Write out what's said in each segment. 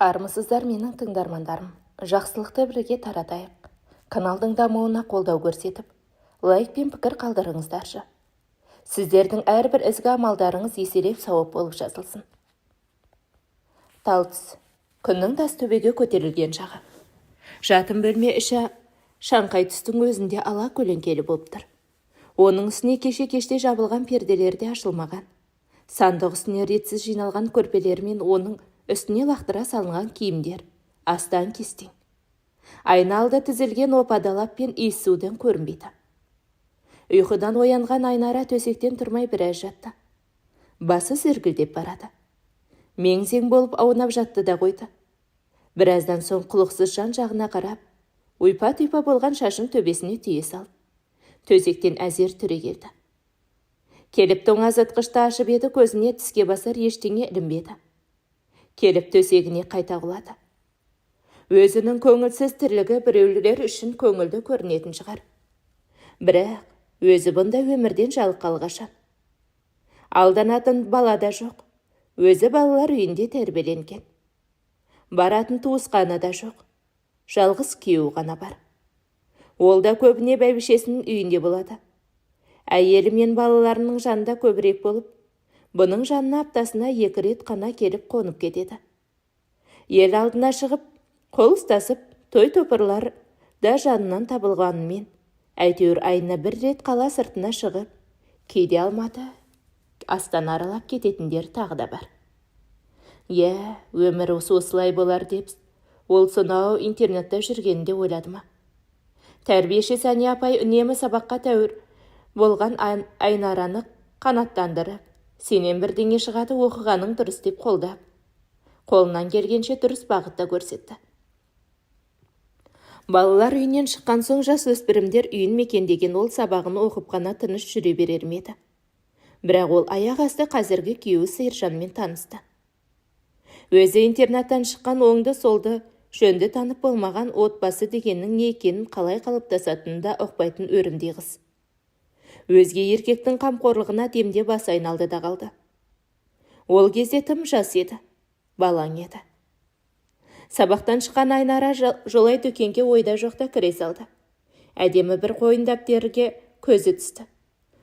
Армысыздар менің тыңдармандарым. Жақсылықты бірге таратайық. Каналдың дамуына қолдау көрсетіп, лайк пен пікір қалдырыңыздаршы. Сіздердің әрбір ізгі амалдарыңыз еселеп сауап болып жазылсын. Талтыс. Күннің тас төбеге көтерілген шағы. Жатын бөлме іші шаңқай түстің өзінде ала көлеңкелі болып тұр. Оның үстіне кеше-кеште жабылған перделер де ашылмаған. Сандық үстіне ретсіз жиналған көрпелер мен оның үстіне лақтыра салынған киімдер астан кестең. Айналды тізілген опадалап пен иіссуден көрінбейді. Ұйқыдан оянған Айнара төсектен тұрмай біраз жатты. Басы зіргілдеп барады. Мең-зең болып аунап жатты да қойды. Біраздан соң құлықсыз жан жағына қарап, ұйпа-тұйпа болған шашын төбесіне түйе салып, төсектен әзер түрегелді. Келіп тоңазытқышты ашып еді, көзіне тіске басар ештеңе ілінбеді. Келіп төсегіне қайта құлады. Өзінің көңілсіз тірлігі біреулер үшін көңілді көрінетін шығар. Бірақ өзі бұнда өмірден жалыққалы қашан. Алданатын бала да жоқ. Өзі балалар үйінде тәрбиеленген. Баратын туысқаны да жоқ. Жалғыз күйеуі ғана бар. Ол да көбіне бәйбішесінің үйінде болады. Әйелі мен балаларының жанында көбірек болып, бұның жанына аптасына 2 рет қана келіп қонып кетеді. Ел алдына шығып, қол ұстасып, той-топырлар да жанынан табылғанымен, әйтеуір айына 1 рет қала сыртына шығып, кейде Алматы, Астана аралап кететіндер тағы да бар. Өмір осылай болар деп, ол сонау интернетте жүргенде ойлады ма? Тәрбиеші Сәни апай үнемі сабаққа тәуір болған Айнараны қанаттандырып, сенен бірдеңе шығады, оқығаның дұрыс деп қолдап, қолынан келгенше дұрыс бағытта көрсетті. Балалар үйінен шыққан соң жасөспірімдер үйін мекендеген ол сабағын оқып қана тыныш жүре берер ме еді. Бірақ ол аяқ асты қазіргі күйеуі Сиыржанмен танысты. Өзі интернаттан шыққан оңды солды жөнді танып болмаған отбасы дегеннің не екенін қалай қалыптасатынын да ұқпайтын өрімдей қыз. Өзге еркектің қамқорлығына демде бас айналды да қалды. Ол кезде тым жас еді, балаң еді. Сабақтан шыққан Айнара жолай дүкенге ойда жоқта кіре салды. Әдемі бір қойын дәптерге көзі түсті.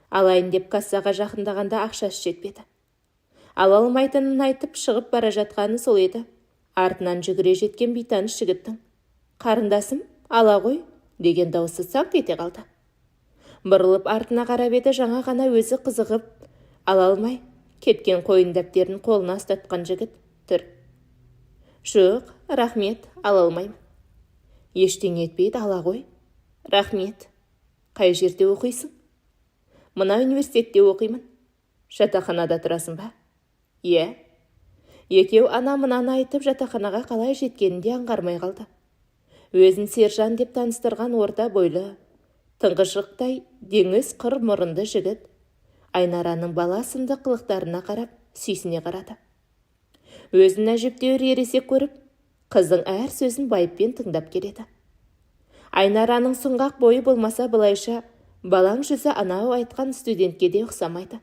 Алайын деп кассаға жақындағанда ақшасы жетпеді. Ала алмайтынын айтып шығып бара жатқаны сол еді. Артынан жүгіре жеткен бейтаныс жігіттің «Қарындасым, ала ғой» деген дауысы саңқ ете қалды. Бұрылып артына қарап еді, жаңа ғана өзі қызығып ала алмай кеткен қойын дәптерін қолына ұстатқан жігіт тұр. «Жоқ, рахмет, ала алмаймын». «Ештеңе етпейді, ала ғой». «Рахмет». «Қай жерде оқисың?» «Мына университетте оқимын». «Жатақханада тұрасың ба?» «Иә». Екеу ана-мынаны айтып жатақханаға қалай жеткенінде аңғармай қалды. Өзін Сержан деп таныстырған орта бойлы, тыңғышықтай деңіз қыр мұрынды жігіт Айнараның бала сынды қылықтарына қарап сүйсіне қарады. Өзін әжептәуір ересек көріп, қыздың әр сөзін байыппен тыңдап келеді. Айнараның сұңғақ бойы болмаса былайша балаң жүзі анау айтқан студентке де ұқсамайды.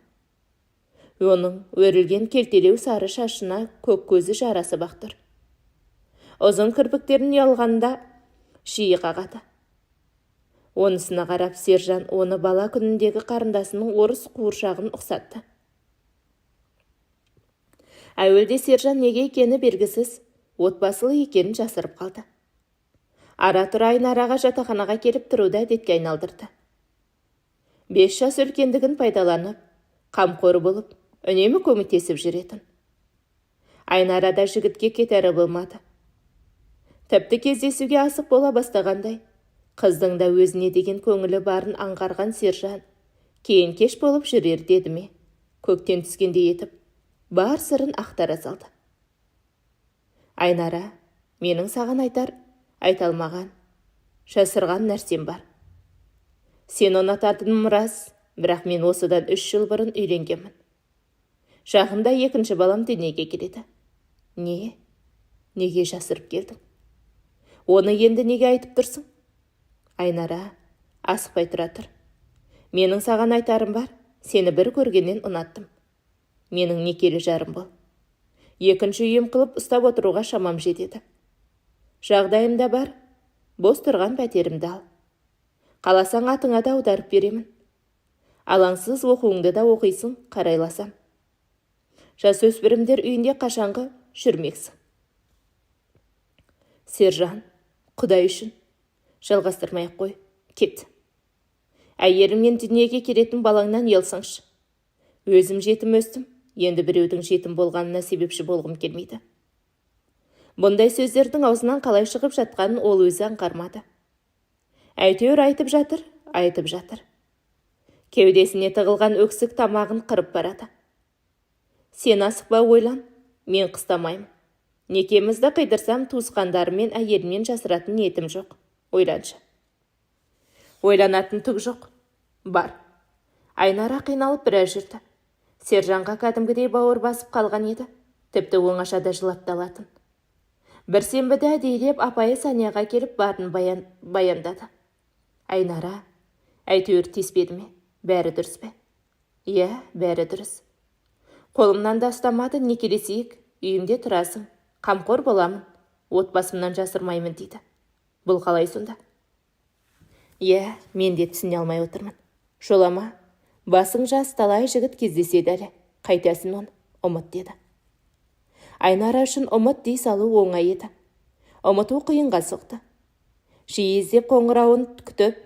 Оның өрілген келтелеу сары шашына көк көзі жарасы бақтыр. Ұзын кірпіктерін ұялғанда жиі қағады. Онысына қарап Сержан оны бала күніндегі қарындасының орыс қуыршағын ұқсатты. Әуелде Сержан неге екені белгісіз, отбасылы екенін жасырып қалды. Ара-тұра Айнараға жатақханаға келіп тұруды әдетке айналдырды. 5 жас үлкендігін пайдаланып, қамқор болып, үнемі көмектесіп жүретін. Айнарада жігітке кетері болмады. Тіпті кездесуге асық бола бастағандай, қыздың да өзіне деген көңілі барын аңғарған Сержан, кейін кеш болып жүрер деді ме, көктен түскендей етіп, бар сырын ақтара салды. «Айнара, менің саған айтар, айта алмаған, жасырған нәрсем бар. Сен ұнататыным рас, бірақ мен осыдан 3 жыл бұрын үйленгенмін. Жақында 2-ші балам дүниеге келеді». «Не? Неге жасырып келдің? Оны енді неге айтып тұрсың?» «Айнара, асықпай тұра тұр. Менің саған айтарым бар, сені бір көргеннен ұнаттым. Менің некелі жарым бол. екінші үйім қылып ұстап отыруға шамам жетеді. Жағдайым да бар, бос тұрған пәтерімді ал. Қаласаң атыңа да аударып беремін. Алаңсыз оқуыңды да оқисың, қарайласам. Жасөспірімдер үйінде қашанғы жүрмексің. Сержан, Құдай үшін, жалғастырмай-ақ қой, кет. Әйеліңмен дүниеге келетін балаңнан елсаңшы. Өзім жетім өстім, енді біреудің жетім болғанына себепші болғым келмейді. Бұндай сөздердің аузынан қалай шығып жатқанын ол өзі аңғармады. Әйтеуір айтып жатыр. Кеудесіне тығылған өксік тамағын қырып барады. Сен асықпа, ойлан, мен қыстамаймын. Некемізді қидырсам туысқандарымен әйелмен жасыратын ниетім жоқ. Ойланшы. Ойланатын түк жоқ. Бар. Айнара қиналып біраз жүрді. Сержанға кәдімгідей бауыр басып қалған еді. Тіпті оңашада жылап алатын. Бір сенбіде әдейілеп апайы Санияға келіп барын баяндады. Айнара, әйтеуір тиіспеді ме? Бәрі дұрыс пе? Иә, бәрі дұрыс. Қолымнан да ұстамады, некелесейік, үйімде тұрасың. Қамқор боламын, отбасымнан жасырмаймын дейді. Бұл қалай сонда? Иә, мен де түсіне алмай отырмын. Жолама, басың жас, талай жігіт кездеседі әлі. Қайтасың оны, ұмыт деді. Айнара үшін ұмыт дей салу оңай еді. Ұмыту қиынға соқты. Жиі іздеп қоңырауын күтіп,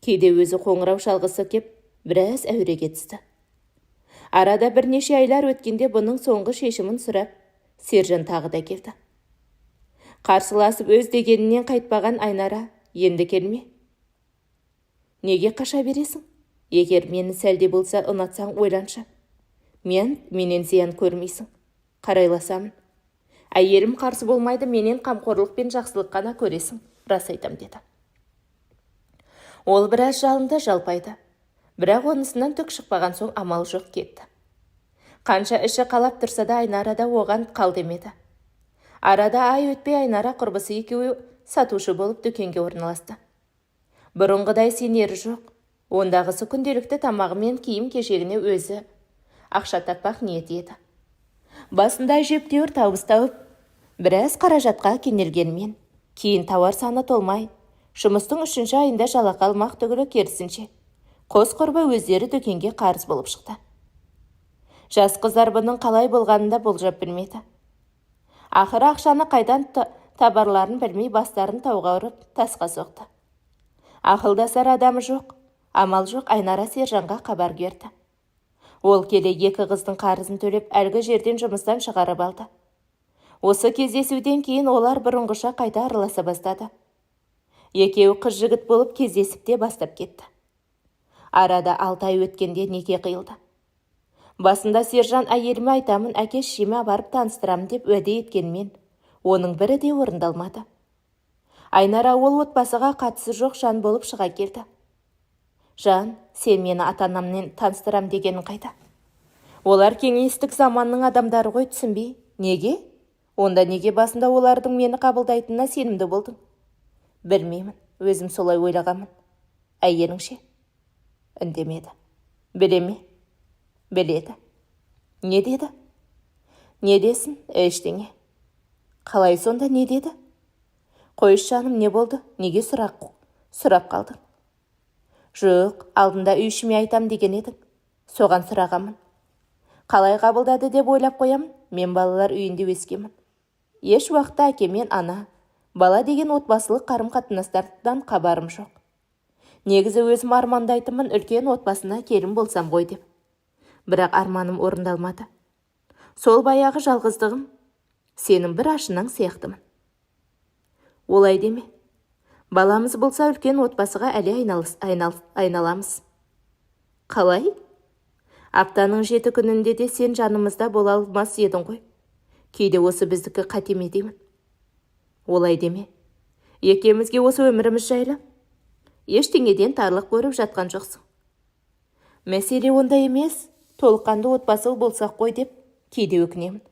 кейде өзі қоңырау шалғысы кеп, біраз әуреге түсті. Арада бірнеше айлар өткенде бұның соңғы шешімін сұрап, Сержан тағы да келді. Қарсыласып өз дегенінен қайтпаған Айнара, енді келме. Неге қаша бересің? Егер мені сәлде болса ұнатсаң ойланшы. Менен зиян көрмейсің. Қарайласамын. Әйелім қарсы болмайды, менен қамқорлық пен жақсылық қана көресің. Рас айтам деді. Ол біраз жалынды жалпайды. Бірақ онысынан түк шықпаған соң амал жоқ кетті. Қанша іші қалап тұрса да Айнара да оған қал демеді. Арада ай өтпей Айнара құрбысы екеуі сатушы болып дүкенге орналасты. Бұрынғыдай сенері жоқ. Ондағысы күнделікті тамағы мен киім кешегіне өзі ақша таппақ ниет еді. Басында жептеуір табыс тауып, біраз қаражатқа кенелгенмен, кейін тауар саны толмай, жұмыстың 3-ші айында жалақы алмақ түгілі керісінше, қос құрбы өздері дүкенге қарыз болып шықты. Жас қыздар бұның қалай болғанында болжап білмеді. Ақыры ақшаны қайдан табарларын білмей бастарын тауға ұрып тасқа соқты. Ақылдасар адамы жоқ, амал жоқ. Айнара Сержанға хабар берді. Ол келе екі қыздың қарызын төлеп әлгі жерден жұмыстан шығарып алды. Осы кездесуден кейін олар бұрынғыша қайта араласа бастады. Екеуі қыз жігіт болып кездесіп те бастап кетті. Арада 6 ай өткенде неке қиылды. Басында Сержан әйеліме айтамын, әке-шешеме барып таныстырамын деп уәде еткенмен, оның бірі де орындалмады. Айнара ол отбасыға қатысы жоқ жан болып шыға келді. Жан, сен мені ата-анаммен таныстырам дегенің қайда? Олар кеңестік заманның адамдары ғой, түсінбей. Неге? Онда неге басында олардың мені қабылдайтынына сенімді болдың? Білмеймін, өзім солай ойлағамын. Әйелің ше? Үндемеді. Біле ме? Біледі. Не деді? Не десін? Ештеңе. Қалай сонда не деді? Қойшы жаным, не болды? Неге сұрап қалдың? Жоқ, алдында үй ішіме айтам деген едің. Соған сұрағамын. Қалай қабылдады деп ойлап қоямын. Мен балалар үйінде өскемін. Еш уақытта әке мен ана, бала деген отбасылық қарым-қатынастардан хабарым жоқ. Негізі өзім армандайтынмын, үлкен отбасына келін болсам ғой деп. Бірақ арманым орындалмады. Сол баяғы жалғыздығым, сенің бір ашынаң сияқтымын. Олай деме. Баламыз болса үлкен отбасыға әлі айналамыз. Қалай? Аптаның 7 күнінде де сен жанымызда бола алмас едің ғой. Кейде осы біздікі қатеме деймін. Олай деме. Екемізге осы өміріміз жайлы ештеңеден тарлық көріп жатқан жоқсың. Мәселе онда емес, толыққанды отбасы болсақ қой деп кейде өкінемін.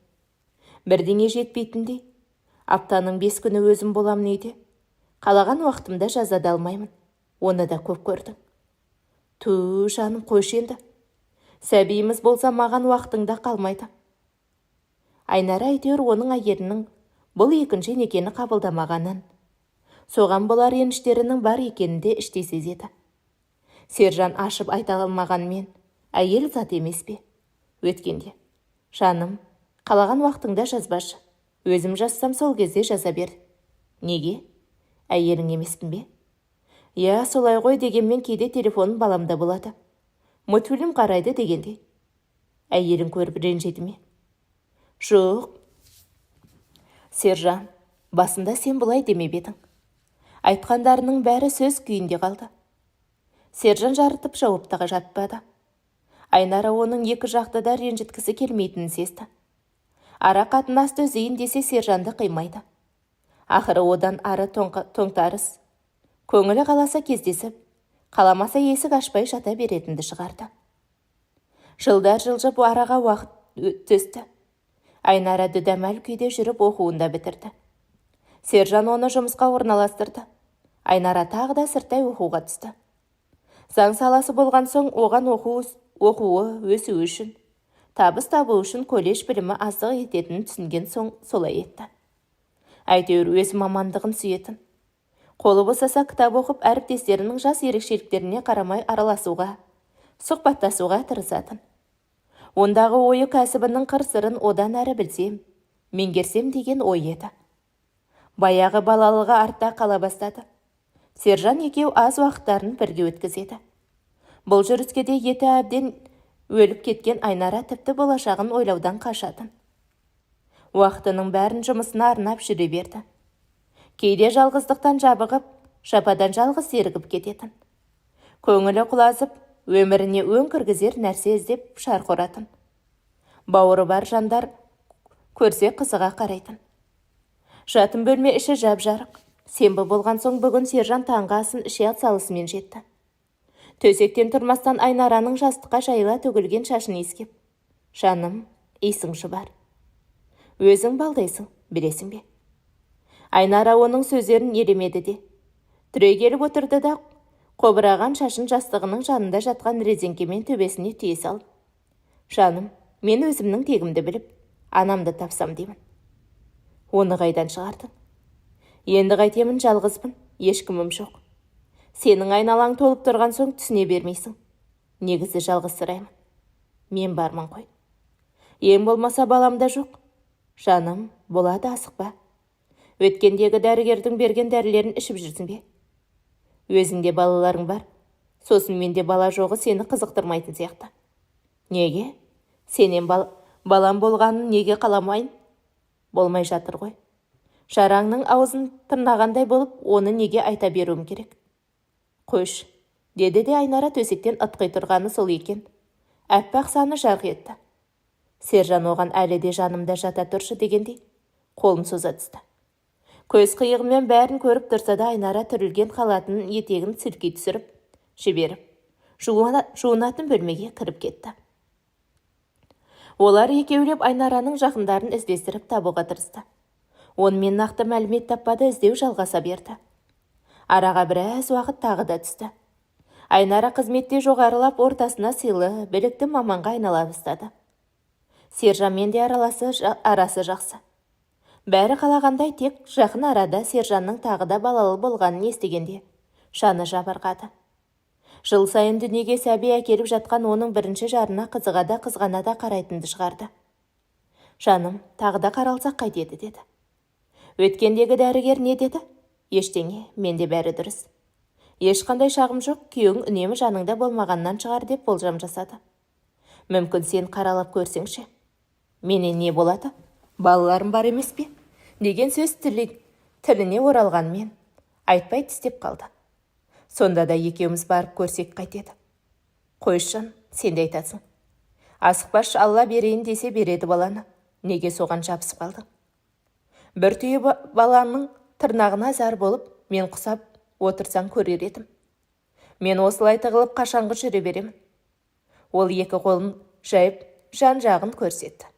Бірдеңе жетпейтіндей, аптаның 5 күні өзім боламын үйде. Қалаған уақытымда жазада алмаймын. Оны да көп көрдің. Ту, жаным, қойшы енді. Сәбиіміз болса маған уақытыңда қалмайды. Айнара әйтеуір оның әйелінің бұл екінші некені қабылдамағанын, соған болар еніштерінің бар екенін де іштей сезеді. Сержан ашып айта алмағанмен, әйел зат емес пе? Өткенде, жаным, қалаған уақытыңда жазбашы. Өзім жазсам сол кезде жаза бер. Неге? Әйелің емеспін бе? Я, солай ғой, дегенмен кейде телефонын баламда болады. Мультфильм қарайды дегендей. Әйелің көріп ренжиді ме? Жоқ. Сержан, басында сен бұлай демеп едің. Айтқандарының бәрі сөз күйінде қалды. Сержан жарытып жауаптыға жатпады. Айнара оның екі жақты да ренжіткісі келмейтінін сезді. Ара қатынасты үзейін десе Сержанды қимайды. Ақыры одан ары тоңтарыс. Көңілі қаласа кездесіп, қаламаса есік ашпай жата беретінді шығарды. Жылдар жылжып араға уақыт түсті. Айнара дүдәмәл күйде жүріп оқуында бітірді. Сержан оны жұмысқа орналастырды. Айнара тағы да сырттай оқуға түсті. Заң саласы болған соң оған оқуы өсу үшін, табыс табу үшін колледж білімі аздық ететінін түсінген соң солай етті. Әйтеуір өз мамандығын сүйетін. Қолы босаса кітап оқып, әріптестерінің жас ерекшеліктеріне қарамай араласуға, сұхбаттасуға тырысатын. Ондағы ойы кәсібінің қыр-сырын одан әрі білсем, меңгерсем деген ой еді. Баяғы балалығы артта қала бастады. Сержан екеу аз уақыттарын бірге өткізеді. Бұл жүріске де еті әбден өліп кеткен Айнара тіпті болашағын ойлаудан қашатын. Уақытының бәрін жұмысына арнап жүре берді. Кейде жалғыздықтан жабығып, жападан жалғыз сергіп кететін. Көңілі құлазып, өміріне өң кіргізер нәрсе іздеп шарқ ұратын. Бауыры бар жандар көрсе қызыға қарайтын. Жатын бөлме іші жап-жарық. Сенбі болған соң бүгін Сержан таңғы асын іше салысымен жетті. Төсектен тұрмастан Айнараның жастыққа жайыла төгілген шашын иіскеп. Жаным, иісің бар. Өзің балдайсың, білесің бе? Айнара оның сөздерін елемеді де. Түрегеліп отырды да, қобыраған шашын жастығының жанында жатқан резеңкемен төбесіне түйе салып. Жаным, мен өзімнің тегімді біліп, анамды тапсам деймін. Оны қайдан шығардың? Енді қайтемін, жалғызбын, ешкімім жоқ. Сенің айналаң толып тұрған соң түсіне бермейсің. Негізі жалғыз сұраймын. Мен бармын ғой. Ең болмаса баламда жоқ. Жаным, болады асықпа. Өткендегі дәрігердің берген дәрілерін ішіп жүрсің бе? Өзіңде балаларың бар. Сосын менде бала жоғы сені қызықтырмайтын сияқты. Неге? Сенен балам болғанын неге қаламайын? Болмай жатыр ғой. Жараңның аузын тырнағандай болып, оны неге айта беруім керек? Қойш, деді де Айнара төсектен ытқи тұрғаны сол екен. Әппақ саны жарқ етті. Сержан оған әлі де жанымда жата тұршы дегендей, қолын соза түсті. Көз қиығымен бәрін көріп тұрса да Айнара түрілген халатының етегін сілкей түсіріп, жіберіп, жуынатын бөлмеге кіріп кетті. Олар екеулеп Айнараның жақындарын іздестіріп табуға тырысты. Онымен нақты мәлімет таппады, іздеу жалғаса берді. Араға біраз уақыт тағы да түсті. Айнара қызметте жоғарылап ортасына сыйлы, білікті маманға айнала бастады. Сержанмен де арасы жақсы. Бәрі қалағандай тек жақын арада Сержанның тағы да балалы болғанын естігенде жаны жабырқады. Жыл сайын дүниеге сәби әкеліп жатқан оның бірінші жарына қызыға да қызғана да қарайтынды шығарды. Жаным, тағы да қаралсақ қайтеді деді. Өткендегі дәрігер не деді? Ештеңе, менде бәрі дұрыс. Ешқандай шағым жоқ, күйеуің үнемі жаныңда болмағаннан шығар деп болжам жасады. Мүмкін сен қаралап көрсеңші. Менен не болады? Балаларым бар емес пе? Деген сөз тіліне оралғанмен айтпай тістеп қалды. Сонда да екеуміз барып көрсек қайтеді. Қойшын, сен де айтасың. Асықпаш, Алла берейін десе береді баланы. Неге соған жабысып қалдың? Бір түйе баланың тырнағына зар болып, мен құсап отырсаң көрер едім. Мен осылай тығылып қашанғы жүре беремін. Ол екі қолын жайып, жан-жағын көрсетті.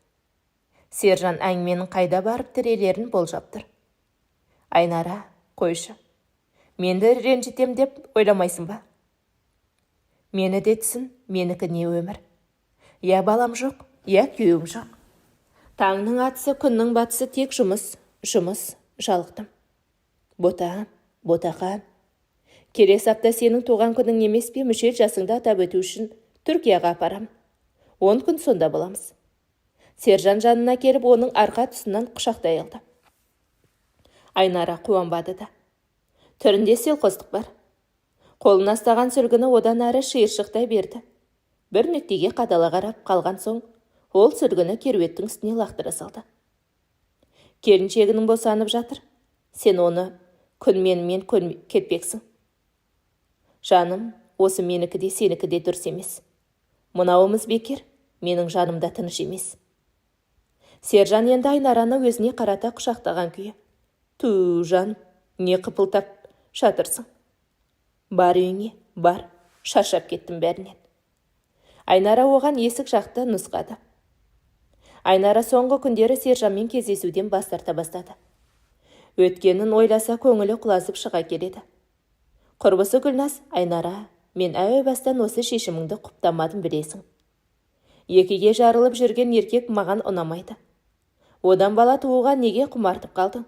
Сержан әңгіменің қайда барып тірелерін болжап тұр. Айнара, қойшы. Менді ренжітем деп ойламайсың ба? Мені де түсін, менікі не өмір. Я балам жоқ, я күйеуім жоқ. Таңның атысы, күннің батысы тек жұмыс, жалықтым. Ботақан. Келесі апта сенің туған күнің емес пе, мүшел жасыңды атап өту үшін Түркияға апарам. 10 күн сонда боламыз. Сержан жанына келіп, оның арқа тұсынан құшақтай алды. Айнара қуанбады да. Түрінде селқостық бар. Қолына ұстаған сүлгіні одан әрі шиыршықтай берді. Бір нүктеге қадала қарап қалған соң, ол сүлгіні керуеттің үстіне лақтыра салды. Келіншегінің босанып жатыр. Сен оны күнменімен кетпексің. Жаным, осы менікі де сенікі де дұрыс емес. Мынауымыз бекер, менің жанымда тыныш емес. Сержан енді Айнараны өзіне қарата құшақтаған күйі. Ту, жан, не қыпылтап жатырсың? Бар үйіңе, бар, шаршап кеттім бәрінен. Айнара оған есік жақты нұсқады. Айнара соңғы күндері Сержанмен кездесуден бас тарта бастады. Өткенін ойласа көңілі құлазып шыға келеді. Құрбысы Гүлназ, Айнара, мен әуе бастан осы шешіміңді құптамадым білесің. Екіге жарылып жүрген еркек маған ұнамайды. Одан бала тууға неге құмартып қалдың?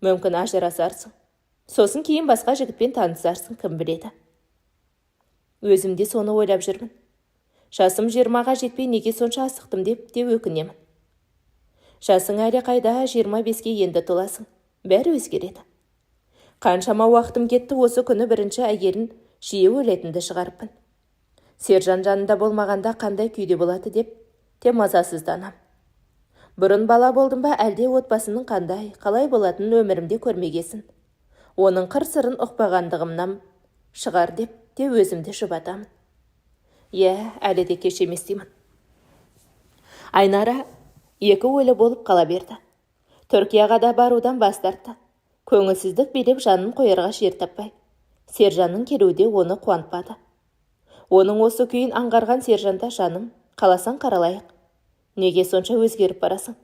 Мүмкін ажырасарсың. Сосын кейін басқа жігітпен танысарсың, кім біледі. Өзімде соны ойлап жүрмін. Жасым 20-ға жетпей неге сонша асықтым деп те өкінемін. Жасың әлі қайда, 25-ге енді толасың. Бәрі өзгереді. Қаншама уақытым кетті, осы күні бірінші әйелін жиі өлетінді шығарыппын. Сержан жанында болмағанда қандай күйде болады деп те мазасызданам. Бұрын бала болдым ба, әлде отбасының қандай, қалай болатынын өмірімде көрмегесін. Оның қыр-сырын ұқпағандығымнан шығар деп те өзімді жұбатамын. Әлі де кеш емес деймін. Айнара екі ойлы болып қала берді. Түркияға да барудан бас тартты. Көңілсіздік билеп жанын қойырға жер таппай. Сержанның келуде оны қуантпады. Оның осы күйін аңғарған Сержанда, жаным, қаласаң қаралайық. Неге сонша өзгеріп барасың?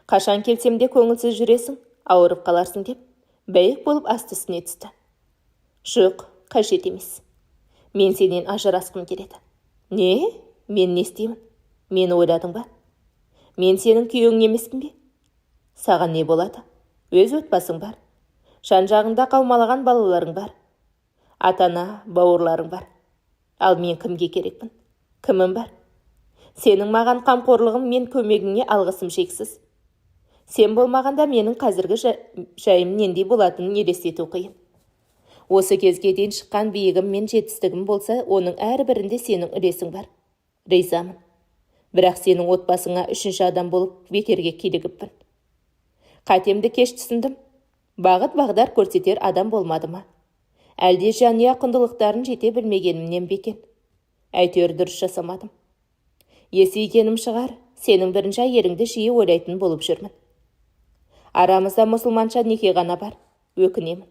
Қашан келсем де көңілсіз жүресің, ауырып қаларсың деп, бәйек болып асты үстіне түсті. Жоқ, қажет емес. Мен сенен ажырасқым келеді. Не? Мен не істеймін? Мені ойладың ба? Мен сенің күйеуің емеспін бе? Саған не болады? Өз отбасың бар. Жан-жағыңда қаумалаған балаларың бар. Атана, бауырларың бар. Ал мен кімге керекпін? Кімім бар? Сенің маған қамқорлығың, мен көмегіңе алғысым шексіз. Сен болмағанда менің қазіргі жайым нендей болатынын елестету қиын. Осы кезге дейін шыққан биігім мен жетістігім болса, оның әрбірінде сенің үлесің бар. Ризамын. Бірақ сенің отбасыңа үшінші адам болып бекерге килігіппін. Қатемді кеш түсіндім. Бағыт-бағдар көрсетер адам болмады ма? Әлде жанұя құндылықтарын жете білмегенімнен бекен. Әйтеуір дұрыс жасамадым. Есейгенім шығар, сенің бірінші әйеліңді жиі ойлайтын болып жүрмін. Арамызда мұсылманша неке ғана бар, өкінемін.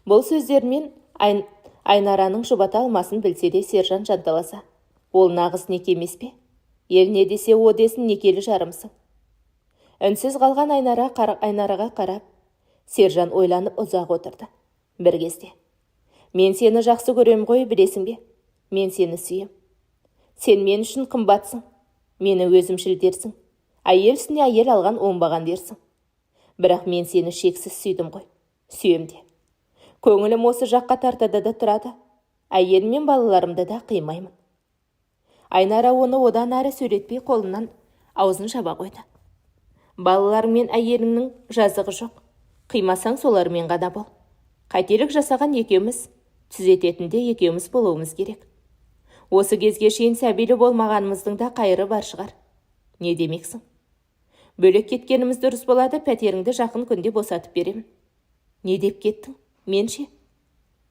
Бұл сөздермен Айнараның жұбата алмасын білсе де Сержан жанталаса. Ол нағыз неке емес пе? Ел не десе о десін, некелі жарымсың. Үнсіз қалған Айнараға қарап, Сержан ойланып ұзақ отырды. Бір кезде. Мен сені жақсы көрем ғой, білесің бе? Мен сені сүйем. Сен мен үшін қымбатсың. Мені өзімшіл дерсің. Әйел үстіне әйел алған оңбаған дерсің. Бірақ мен сені шексіз сүйдім ғой. Сүйем де. Көңілім осы жаққа тартады да тұрады. Әйел мен балаларымды да қимаймын. Айнара оны одан әрі сөйлетпей қолынан аузын жаба қойды. Балалар мен әйеліңнің жазығы жоқ. Қимасаң солармен ғана бол. Қателік жасаған екеуміз, түзететінде екеуміз болуымыз керек. Осы кезге шейін сәбилі болмағанымыздың да қайыры бар шығар. Не демексің? Бөлек кеткеніміз дұрыс болады, пәтеріңді жақын күнде босатып беремін. Не деп кеттің? Менше?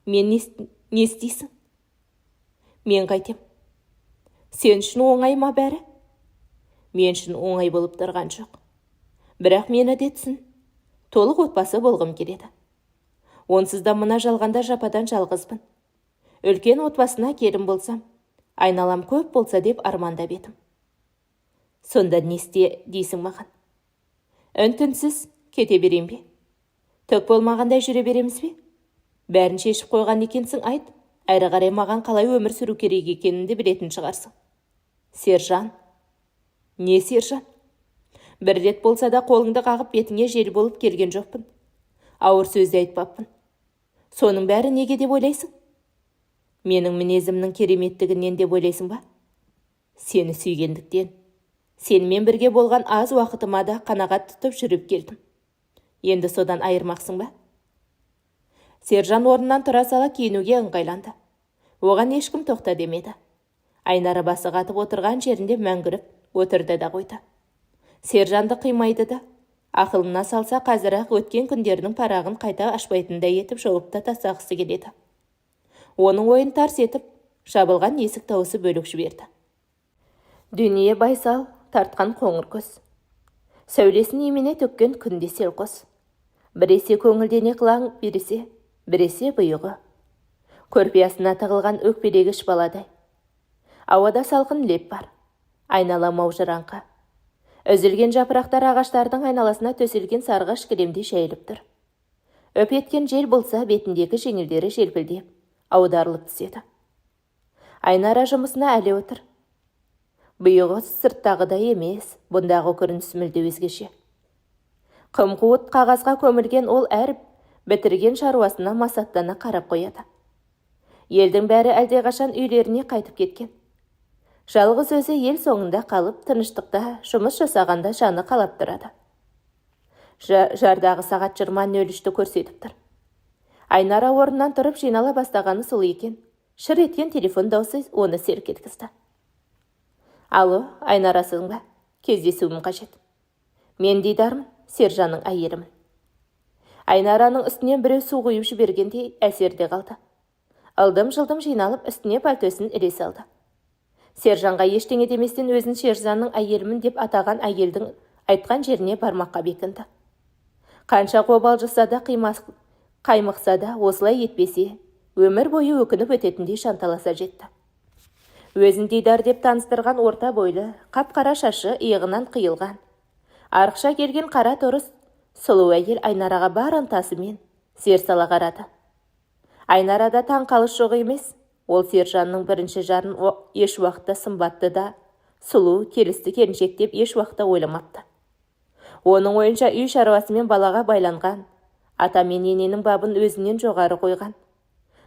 Мен не істейсің? Мен қайтем? Сен үшін оңай ма бәрі? Мен үшін оңай болып тұрған жоқ. Бірақ мені де түсін. Толық отбасы болғым келеді. Онсыз да мына жалғанда жападан жалғызбын. Үлкен отбасына келін болсам, айналам көп болса деп армандап едім. Сонда не істе дейсің маған? Үн-түнсіз кете берем бе? Түк болмағандай жүре береміз бе? Бәрін шешіп қойған екенсің, айт. Әрі қарай маған қалай өмір сүру керек екенін де білетін шығарсың. Сержан, Не сержан? Бір рет болса да қолыңды қағып бетіңе жел болып келген жоқпын. Ауыр сөзді айтпаппын. Соның бәрі неге деп ойлайсың? Менің мінезімнің кереметтігінен деп ойлайсың ба? Сені сүйгендіктен. Сенімен бірге болған аз уақытыма да қанағат тұтып жүріп келдім. Енді содан айырмақсың ба? Сержан орнынан тұра сала киінуге ыңғайланды. Оған ешкім тоқта демеді. Айнара басы қатып отырған жерінде мәңгіріп отырды да қойды. Сержанды қимайды да, ақылына салса қазір-ақ өткен күндердің парағын қайта ашпайтындай етіп жауып та тастағысы келеді. Оның ойын тарс етіп, жабылған есік дауысы бөлік жіберді. Дүние байсал, тартқан қоңыр көз. Сәулесін емене төккен күнде селқос. Біресе көңілдене қылаң біресе бұйығы. Көрпе астына тығылған өкпелегіш баладай. Ауада салқын леп бар. Айнала маужыраңқы. Үзілген жапырақтар ағаштардың айналасына төселген сарғыш кілемде шәйіліп тұр. Өп еткен жел болса бетіндегі жеңілдері желпілдеп, аударылып түседі. Айнара жұмысына әлі отыр. Бұйығы сырттағыдай емес, бұндағы көрініс мүлде өзгеше. Қым-қуыт қағазға көмілген ол әр бітірген шаруасына масаттана қарап қояды. Елдің бәрі әлдеқашан үйлеріне қайтып кеткен. Жалғыз өзі ел соңында қалып, тыныштықта жұмыс жасағанда жаны қалап тұрады. Жардағы сағат 20:03-ті көрсетіп тұр. Айнара орнынан тұрып жинала бастағаны сол екен. Шыр еткен телефон даусы оны селк еткізді. Алло, Айнарасың ба? Кездесуім қажет. Мен Дидармын, Сержанның әйелімін. Айнараның үстінен біреу су құйып жібергендей әсерде қалды. Алдым-жылдым жиналып үстіне пальтосын іле салды. Сержанға ештеңе деместен өзін Сержанның әйелімін деп атаған әйелдің айтқан жеріне бармаққа бекінді. Қанша қобалжыса да қаймықса да осылай етпесе, өмір бойы өкініп өтетіндей шанталаса жетті. Өзін Дидар деп таныстырған орта бойлы, қап-қара шашы иығынан қиылған. Арықша келген қара торыс сұлу әйел Айнараға бар ынтасымен зер сала қарады. Айнарада таң қалыс жоқ емес. Ол Сержанның бірінші жарын еш уақытта сымбатты да, сұлу, келісті келіншек деп еш уақытта ойламапты. Оның ойынша үй шаруасымен балаға байланған, ата мен ененің бабын өзінен жоғары қойған.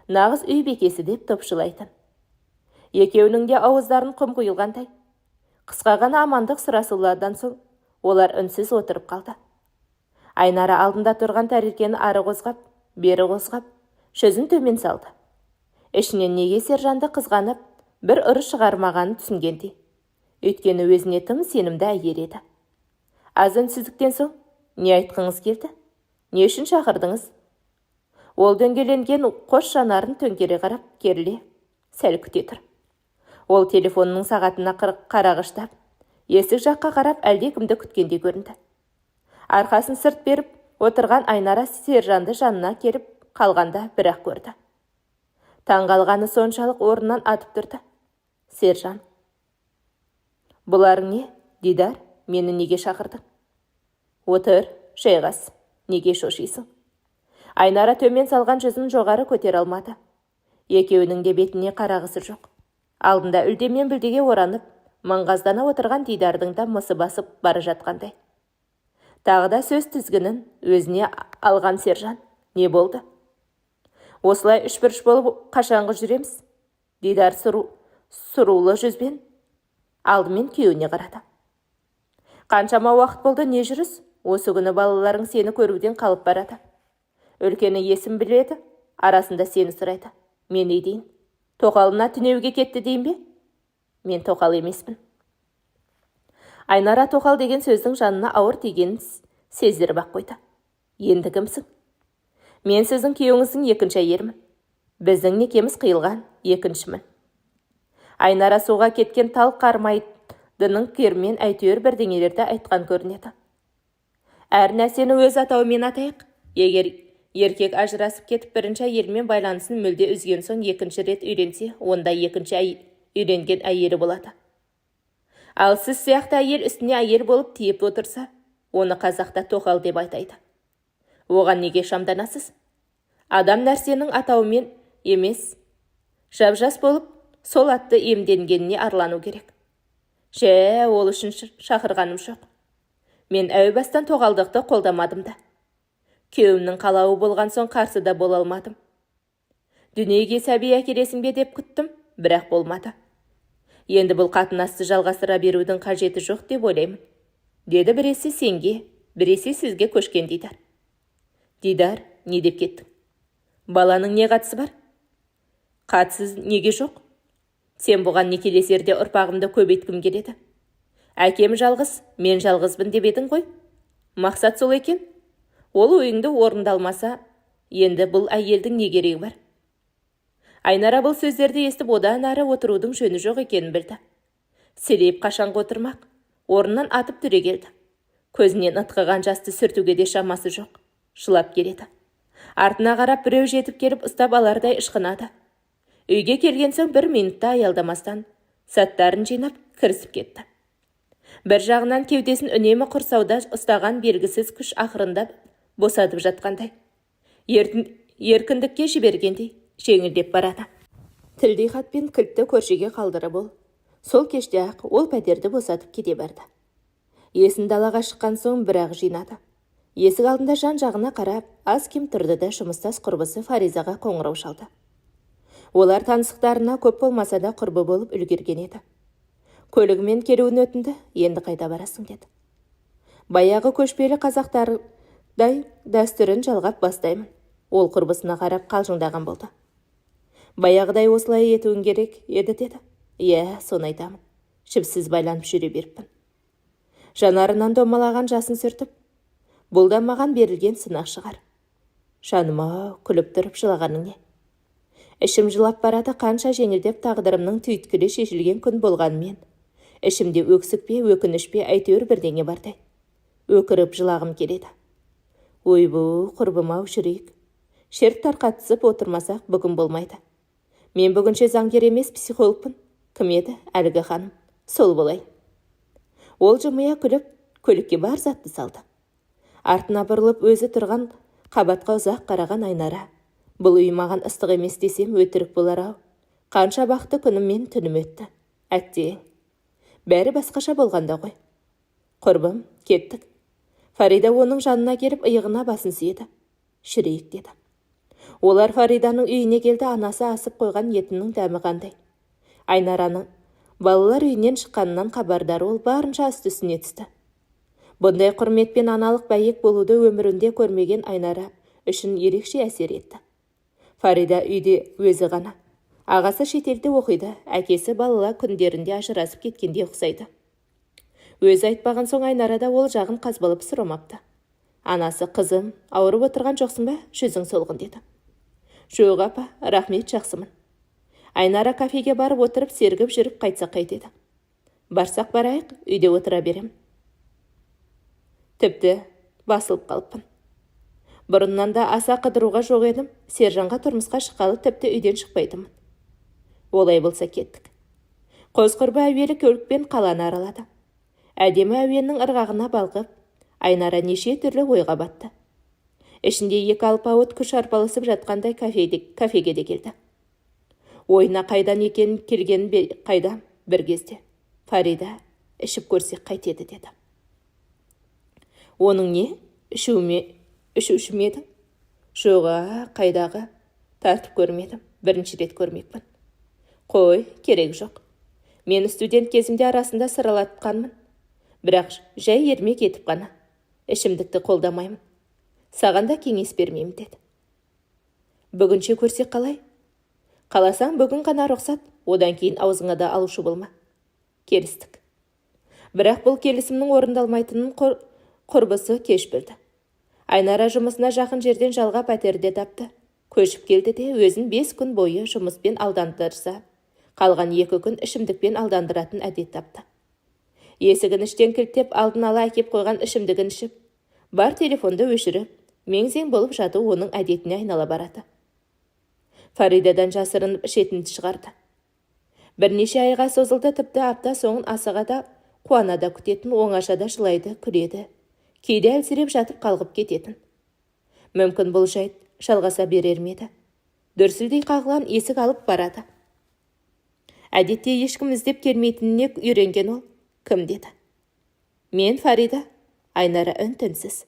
Нағыз үй бекесі деп топшылайтын. Екеуінің де ауыздарын құм құйылғандай. Қысқа ғана амандық сұрасулардан соң, олар үнсіз отырып қалды. Айнара алдында тұрған тәрелкені ары қозғап, бері қозғап, жүзін төмен салды. Ішінен неге Сержанды қызғанып, бір ұры шығармағанын түсінгендей. Өйткені өзіне тым сенімді әйел еді. Аз үнсіздіктен соң, не айтқыңыз келді? Не үшін шақырдыңыз? Ол дөңгеленген қос жанарын төңкере қарап, керіле, сәл күте тұр. Ол телефонының сағатына қарағыштап, есік жаққа қарап әлде кімді күткенде көрінді. Арқасын сырт беріп, отырған Айнара Сержанды жанына келіп қалғанда бірақ көрді. Таңғалғаны соншалық орнынан атып тұрды. Сержан. Бұларың не? Дидар, мені неге шақырдың? Отыр, жайғас. Неге шошисың? Айнара төмен салған жүзін жоғары көтер алмады. Екеуінің де бетіне қарағысы жоқ. Алдында үлдемен білдеге оранып, маңғаздана отырған Дидардың да мысы басып бара жатқандай. Тағы да сөз тізгінін өзіне алған Сержан. Не болды? Осылай үш-бұрыш болып қашанғы жүреміз? Дидар сұрулы жүзбен алдымен күйеуіне қарады. Қаншама уақыт болды, не жүріс? Осы күні балаларың сені көруден қалып барады. Үлкені есім біледі, арасында сені сұрайды. Мен не дейін? Тоқалына түнеуге кетті дейін бе? Мен тоқал емеспін. Айнара тоқал деген сөздің жанына ауыр тигенін сездіріп ақ қойды. Енді кімсің? Мен сіздің күйеуіңіздің екінші әйелімін. Біздің некеміз қиылған екіншімін. Айнара суға кеткен тал қармайдының кермен әйтеуір бірдеңелерді айтқан көрінеді. Әр нәрсені өз атауымен атайық. Егер еркек ажырасып кетіп бірінші әйелмен байланысын мүлде үзген соң екінші рет үйленсе, онда екінші үйленген әйелі болады. Ал сіз сияқты әйел үстіне әйел болып тиіп отырса, оны қазақта тоқал деп айтайды. Оған неге шамданасыз? Адам нәрсенің атауымен емес, жап-жас болып, сол атты емденгеніне арлану керек. Ол үшін шақырғаным жоқ. Мен әу бастан тоғалдықты қолдамадым да. Күйеуімнің қалауы болған соң қарсыда бола алмадым. Дүниеге сәби әкелесің бе деп күттім, бірақ болмады. Енді бұл қатынасты жалғастыра берудің қажеті жоқ деп ойлаймын. Деді біресе сенге, біресе сізге көшкен Дидар. Дидар, не деп кеттің? Баланың не қатысы бар? Қатысыз неге жоқ? Сен бұған некелесерде ұрпағымды көбейткім келеді. Әкем жалғыз, мен жалғызбын деп едің ғой. Мақсат сол екен. Ол ойыңды орындалмаса, енді бұл әйелдің не керегі бар? Айнара бұл сөздерді естіп одан ары отырудың жөні жоқ екенін білді. Селейіп қашанғы отырмақ, орнынан атып түрегелді. Көзінен ытқыған жасты сүртуге де шамасы жоқ. Жылап келеді. Артына қарап біреу жетіп келіп ұстап алардай ышқынады. Үйге келген соң 1 минутта аялдамастан заттарын жинап кірісіп кетті. Бір жағынан кеудесін үнемі құрсауда ұстаған белгісіз күш ақырында босатып жатқандай. Еркіндікке жібергендей жеңілдеп барады. Тілдей хатпен кілтті көршіге қалдырып ол. Сол кеште ақ ол пәтерді босатып кете барды. Есін далаға шыққан соң бірақ жинады. Есік алдында жан-жағына қарап, аз-кем тұрды да жұмыстас құрбысы Фаризаға қоңырау шалды. Олар танысықтарына көп болмаса да құрбы болып үлгерген еді. Көлігімен келуін өтінді, енді қайда барасың деді. Баяғы көшпелі қазақтардай дәстүрін жалғап бастаймын. Ол құрбысына қарап қалжыңдаған болды. Баяғыдай осылай етуің керек еді деді. Соны айтамын. Шіпсіз байланып жүре беріппін. Жанарынан домалаған жасын сүртіп, бұл да маған берілген сынақ шығар. Жаныма күліп тұрып жылағаның не? Ішім жылап барады, қанша жеңілдеп тағдырымның түйткілі шешілген күн болғанымен. Ішімде өксік пе, өкініш пе, әйтеуір бірдеңе бардай. Өкіріп жылағым келеді. Ойбу, құрбым-ау, жүрейік. Шерт тарқатысып отырмасақ бүгін болмайды. Мен бүгінше заңгер емес психологпын. Кім еді? Әлгі ханым. Сол болайын. Ол жымия күліп, көлікке бар затты салды. Артына бұрылып өзі тұрған қабатқа ұзақ қараған Айнара. Бұл үй маған ыстық емес десем өтірік болар-ау. Қанша бақты күнім мен түнім өтті. Әттең. Бәрі басқаша болғанда ғой. Құрбым, кеттік. Фарида оның жанына келіп иығына басын сүйеді. Жүрейік деді. Олар Фариданың үйіне келді, анасы асып қойған етінің дәмі қандай. Айнараның балалар үйінен шыққанынан хабардар, ол барынша үстісіне түсті. Бұндай құрметпен аналық бәйек болуды өмірінде көрмеген Айнара үшін ерекше әсер етті. Фарида үйде өзі ғана. Ағасы шетелде оқиды, әкесі балала күндерінде ажырасып кеткенде ұқсайды. Өзі айтпаған соң Айнарада ол жағын қазбалып сұрамапты. Анасы, қызым, ауырып отырған жоқсың ба, жүзің солғын деді. Жоқ апа, рахмет, жақсымын. Айнара кафеге барып отырып сергіп жүріп қайтсақ қайтеді. Барсақ барайық, үйде отыра берем. Тіпті басылып қалыппын. Бұрыннан да аса қыдыруға жоқ едім, Сержанға тұрмысқа шыққалы тіпті үйден шықпайтымын. Олай болса кеттік. Қос құрбы әуелі көлікпен қаланы аралады. Әдемі әуеннің ырғағына балқып, Айнара неше түрлі ойға батты. Ішінде екі алпауыт күш арпалысып жатқандай кафеге де келді. Ойына қайдан екен келген қайда бір кезде. Фарида, ішіп көрсек қайтеді деді. Оның не? Ішуші ме едің? Жоға, қайдағы? Тартып көрмедім. Бірінші рет көрмекпін. Қой, керек жоқ. Мен студент кезімде арасында сыралатқанмын. Бірақ жай ермек етіп қана. Ішімдікті қолдамаймын. Саған да кеңес бермеймін деді. Бүгінше көрсек қалай? Қаласаң бүгін ғана рұқсат, одан кейін аузыңа да алушы болма. Келістік. Бірақ бұл келісімнің орындалмайтынын құрбысы кеш білді. Айнара жұмысына жақын жерден жалға пәтерде тапты. Көшіп келді де өзін 5 күн бойы жұмыспен алдандырса, қалған 2 күн ішімдікпен алдандыратын әдет тапты. Есігін іштен кілттеп алдын ала әкеп қойған ішімдігін ішіп, бар телефонды өшіріп, мең-зең болып жату оның әдетіне айнала барады. Фаридадан жасырынып ішетінді шығарды. Бірнеше айға созылды, тіпті апта соңын асыға да, қуана да күтетін, оңашада жылайды, күледі. Кейде әлсіреп жатып қалғып кететін. Мүмкін бұл жайт жалғаса берер ме еді? Дүрсілдей қағылған есік алып барады. Әдетте ешкім іздеп келмейтініне үйренген ол, Кім деді. Мен Фарида. Айнара үн-түнсіз.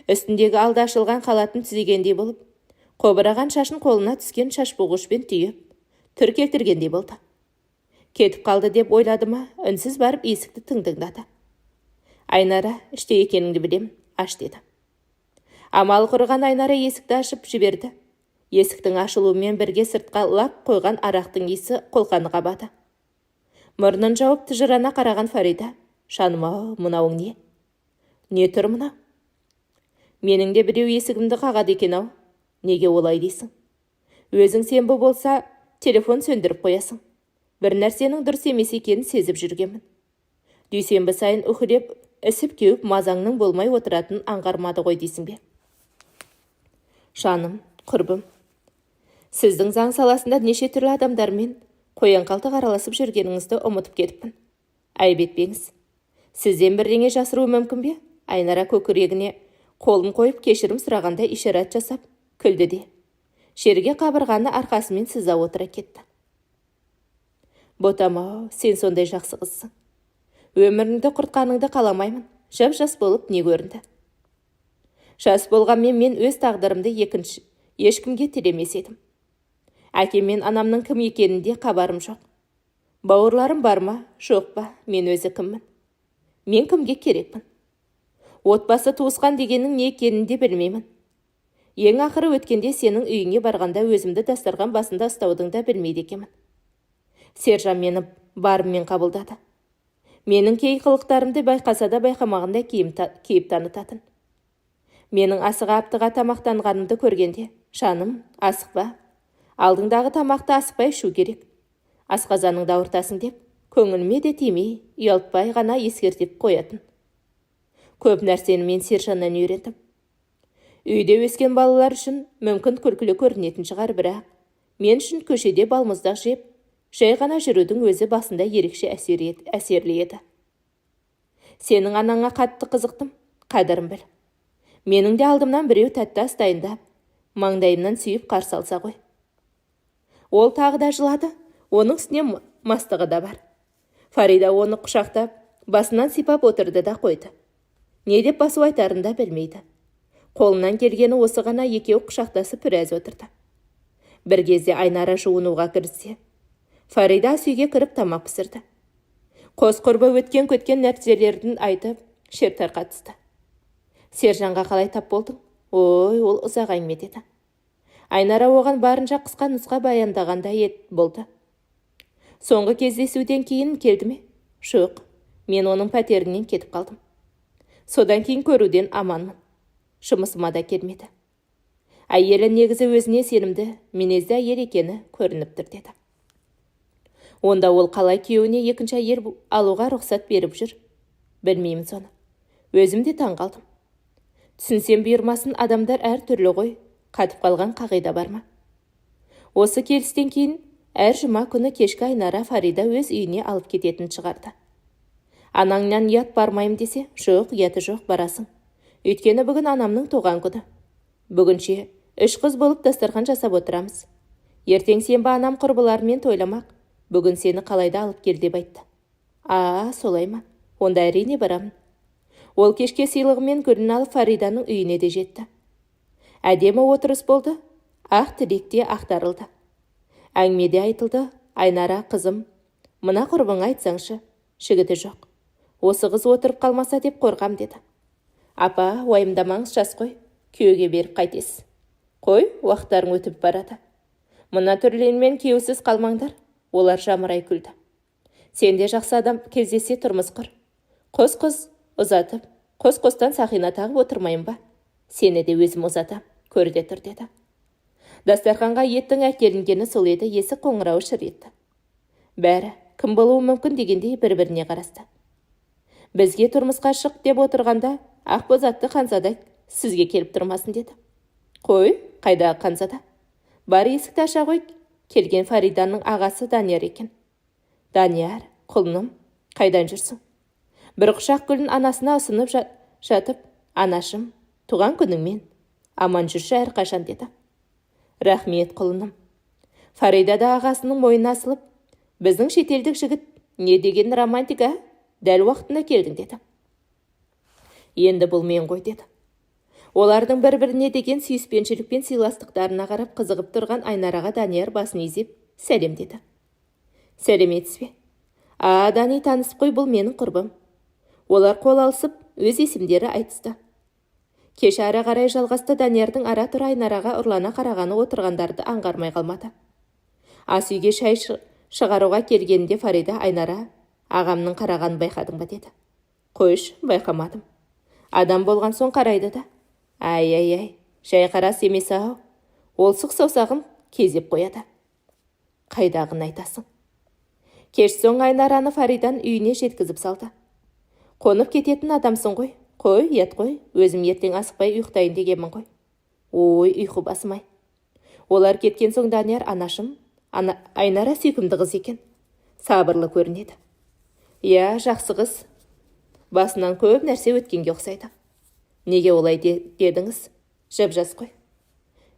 Үстіндегі алды ашылған халатын түзегендей болып, қобыраған шашын қолына түскен шаш буғышпен түйіп, түр келтіргендей болды. Кетіп қалды деп ойлады ма, үнсіз барып есікті тыңдыңдады. Айнара, іште екеніңді білем, аш деді. Амал құрған Айнара есікті ашып жіберді. Есіктің ашылуымен бірге сыртқа лап қойған арақтың иісі қолқаны қабады. Мұрнын жауып тыжырана қараған Фарида, шаным-ау, мынауың не? Не тұр мынау? Менің де біреу есігімді қағады екен-ау. Неге олай дейсің? Өзің сенбі болса, телефон сөндіріп қоясың. Бір нәрсенің дұрыс емес екенін сезіп жүргенмін. Дүйсенбі сайын үхілеп, ісіп кеуіп мазаңның болмай отыратын аңғармады ғой дейсің бе? Шаным, құрбым, сіздің заң саласында неше түрлі адамдармен қоян-қалтық араласып жүргеніңізді ұмытып кетіппін. Айып етпеңіз. Сізден бірдеңе жасыру мүмкін бе? Айнара көкірегіне қолын қойып кешірім сұрағанда ишарат жасап, күлді де. Жерге қабырғаны арқасымен сыза отыра кетті. Ботам-ау, сен сондай жақсы қызсың. Өміріңді құртқаныңды қаламаймын. Жап-жас болып не көрінді? Жас болғанмен мен өз тағдырымды ешкімге телемес едім. Әкем мен анамның кім екенінде хабарым жоқ. Бауырларым бар ма, жоқ па, мен өзі кіммін? Мен кімге керекпін? Отбасы туысқан дегеннің не екенін де білмеймін. Ең ақыры өткенде сенің үйіңе барғанда өзімді дастархан басында ұстаудың да білмейді екенмін. Сержан мені барыммен қабылдады. Менің кей қылықтарымды байқаса да байқамағында кейіп танытатын. Менің асыға аптыға тамақтанғанымды көргенде, шаным, асықпа. Алдыңдағы тамақты асықпай ішу керек. Асқазаныңды ауыртасың деп, көңіліме де тимей, ұялтпай ғана ескертіп қоятын. Көп нәрсені мен Сержаннан үйрендім. Үйде өскен балалар үшін мүмкін күлкілі көрінетін шығар, бірақ мен үшін көшеде балмұздақ жеп, жай ғана жүрудің өзі басында ерекше әсерлі еді. Сенің анаңа қатты қызықтым, қадірін біл. Менің де алдымнан біреу тәтті ас дайындап, маңдайымнан сүйіп қарсы алса ғой. Ол тағы да жылады, оның үстіне мастығы да бар. Фарида оны құшақтап, басынан сипап отырды да қойды. Не деп басу айтарын да білмейді. Қолынан келгені осы ғана екеуі құшақтасып біраз отырды. Бір кезде Айнара жуынуға кіріссе, Фарида үйге кіріп тамақ пісірді. Қос құрбы өткен-көткен нәрселерін айтып, шер тарқатысты. Сержанға қалай тап болдың? Ой, ол ұзақ әңгіме деді. Айнара оған барынша қысқа нұсқа баяндағандай болды. Соңғы кездесуден кейін келді ме? Жоқ, мен оның пәтерінен кетіп қалдым. Содан кейін көруден аманмын. Жұмысыма да келмеді. Әйелі негізі өзіне сенімді, мінезді әйел екені көрініп тұр деді. Онда ол қалай күйеуіне екінші әйел алуға рұқсат беріп жүр? Білмеймін соны. Өзім де таң қалдым. Түсінсем бұйырмасын, адамдар әр түрлі ғой, қатып қалған қағида бар ма? Осы келістен кейін әр жұма күні кешкі Айнара Фарида өз үйіне алып кететін шығарды. Анаңнан ұят бармайым десе, жоқ, ұяты жоқ, барасың. Өйткені бүгін анамның туған күні. Бүгінше 3 қыз болып дастархан жасап отырамыз. Ертең сенбі анам құрбыларымен тойламақ. Бүгін сені қалайда алып кел деп айтты. Солай ма? Онда әрине барамын. Ол кешке сыйлығымен гүлін алып Фариданың үйіне де жетті. Әдемі отырыс болды. Ақ тілекте ақтарылды. Әңгімеде айтылды. Айнара, қызым, мына құрбыңа айтсаңшы, жігіті жоқ. Осы қыз отырып қалмаса деп қорқам деді. Апа, уайымдамаңыз, жас қой, күйеуге беріп қайтесіз. Қой, уақыттарың өтіп барады. Мына түрлермен күйеусіз қалмаңдар. Олар жамырай күлді. Сенде жақсы адам кездесе тұрмыс құр. Қос-қос ұзатып, қос-қостан сақина тағып отырмайын ба? Сені де өзім ұзатам, көрде тұр деді. Дастарханға еттің әкелінгені сол еді, есік қоңырауы шыр етті. Бәрі кім болуы мүмкін дегендей бір-біріне қарасты. Бізге тұрмысқа шық деп отырғанда, Ақбоз атты Ханзада сізге келіп тұрмасын деді. Қой, қайда Ханзада? Бар, есікті аша қой. Келген Фариданың ағасы Данияр екен. Данияр, құлыным, қайдан жүрсің? Бір құшақ гүлін анасына ұсынып жатып, анашым, туған күніңмен, аман жүрші әрқашан деді. Рахмет, құлыным. Фарида да ағасының мойнына асылып, біздің шетелдік жігіт не деген романтика? дәл уақытында келдің деді. Енді бұл мен ғой деді. Олардың бір-біріне деген сүйіспеншілік пен сыйластықтарына қарап қызығып тұрған Айнараға Данияр басын изеп сәлем деді. Сәлеметсіз бе? Дани, танысып қой, бұл менің құрбым. Олар қол алысып өз есімдері айтысты. Кеш ары қарай жалғасты. Даниярдың ара тұра Айнараға ұрлана қарағаны отырғандарды аңғармай қалмады. Ас үйге шай шығаруға келгенде Фарида Айнара, ағамның қарағанын байқадың ба деді. Қойш, байқамадым. Адам болған соң қарайды да. Ай, жай қарас емес ау. Ол сұқ саусағын кезеп қояды. Қайдағын айтасың? Кеш соң Айнараны Фаридан үйіне жеткізіп салды. Қонып кететін адамсың ғой. Қой, ят қой, өзім ертең асықпай ұйықтайын дегенмін ғой. Ой, ұйқы басымай. Олар кеткен соң Данияр, анашым, Айнара сүйкімді қыз екен. Сабырлы көрінеді. Я, жақсы қыз. Басынан көп нәрсе өткенге ұқсайды. Неге олай дедіңіз? Жап-жас қой.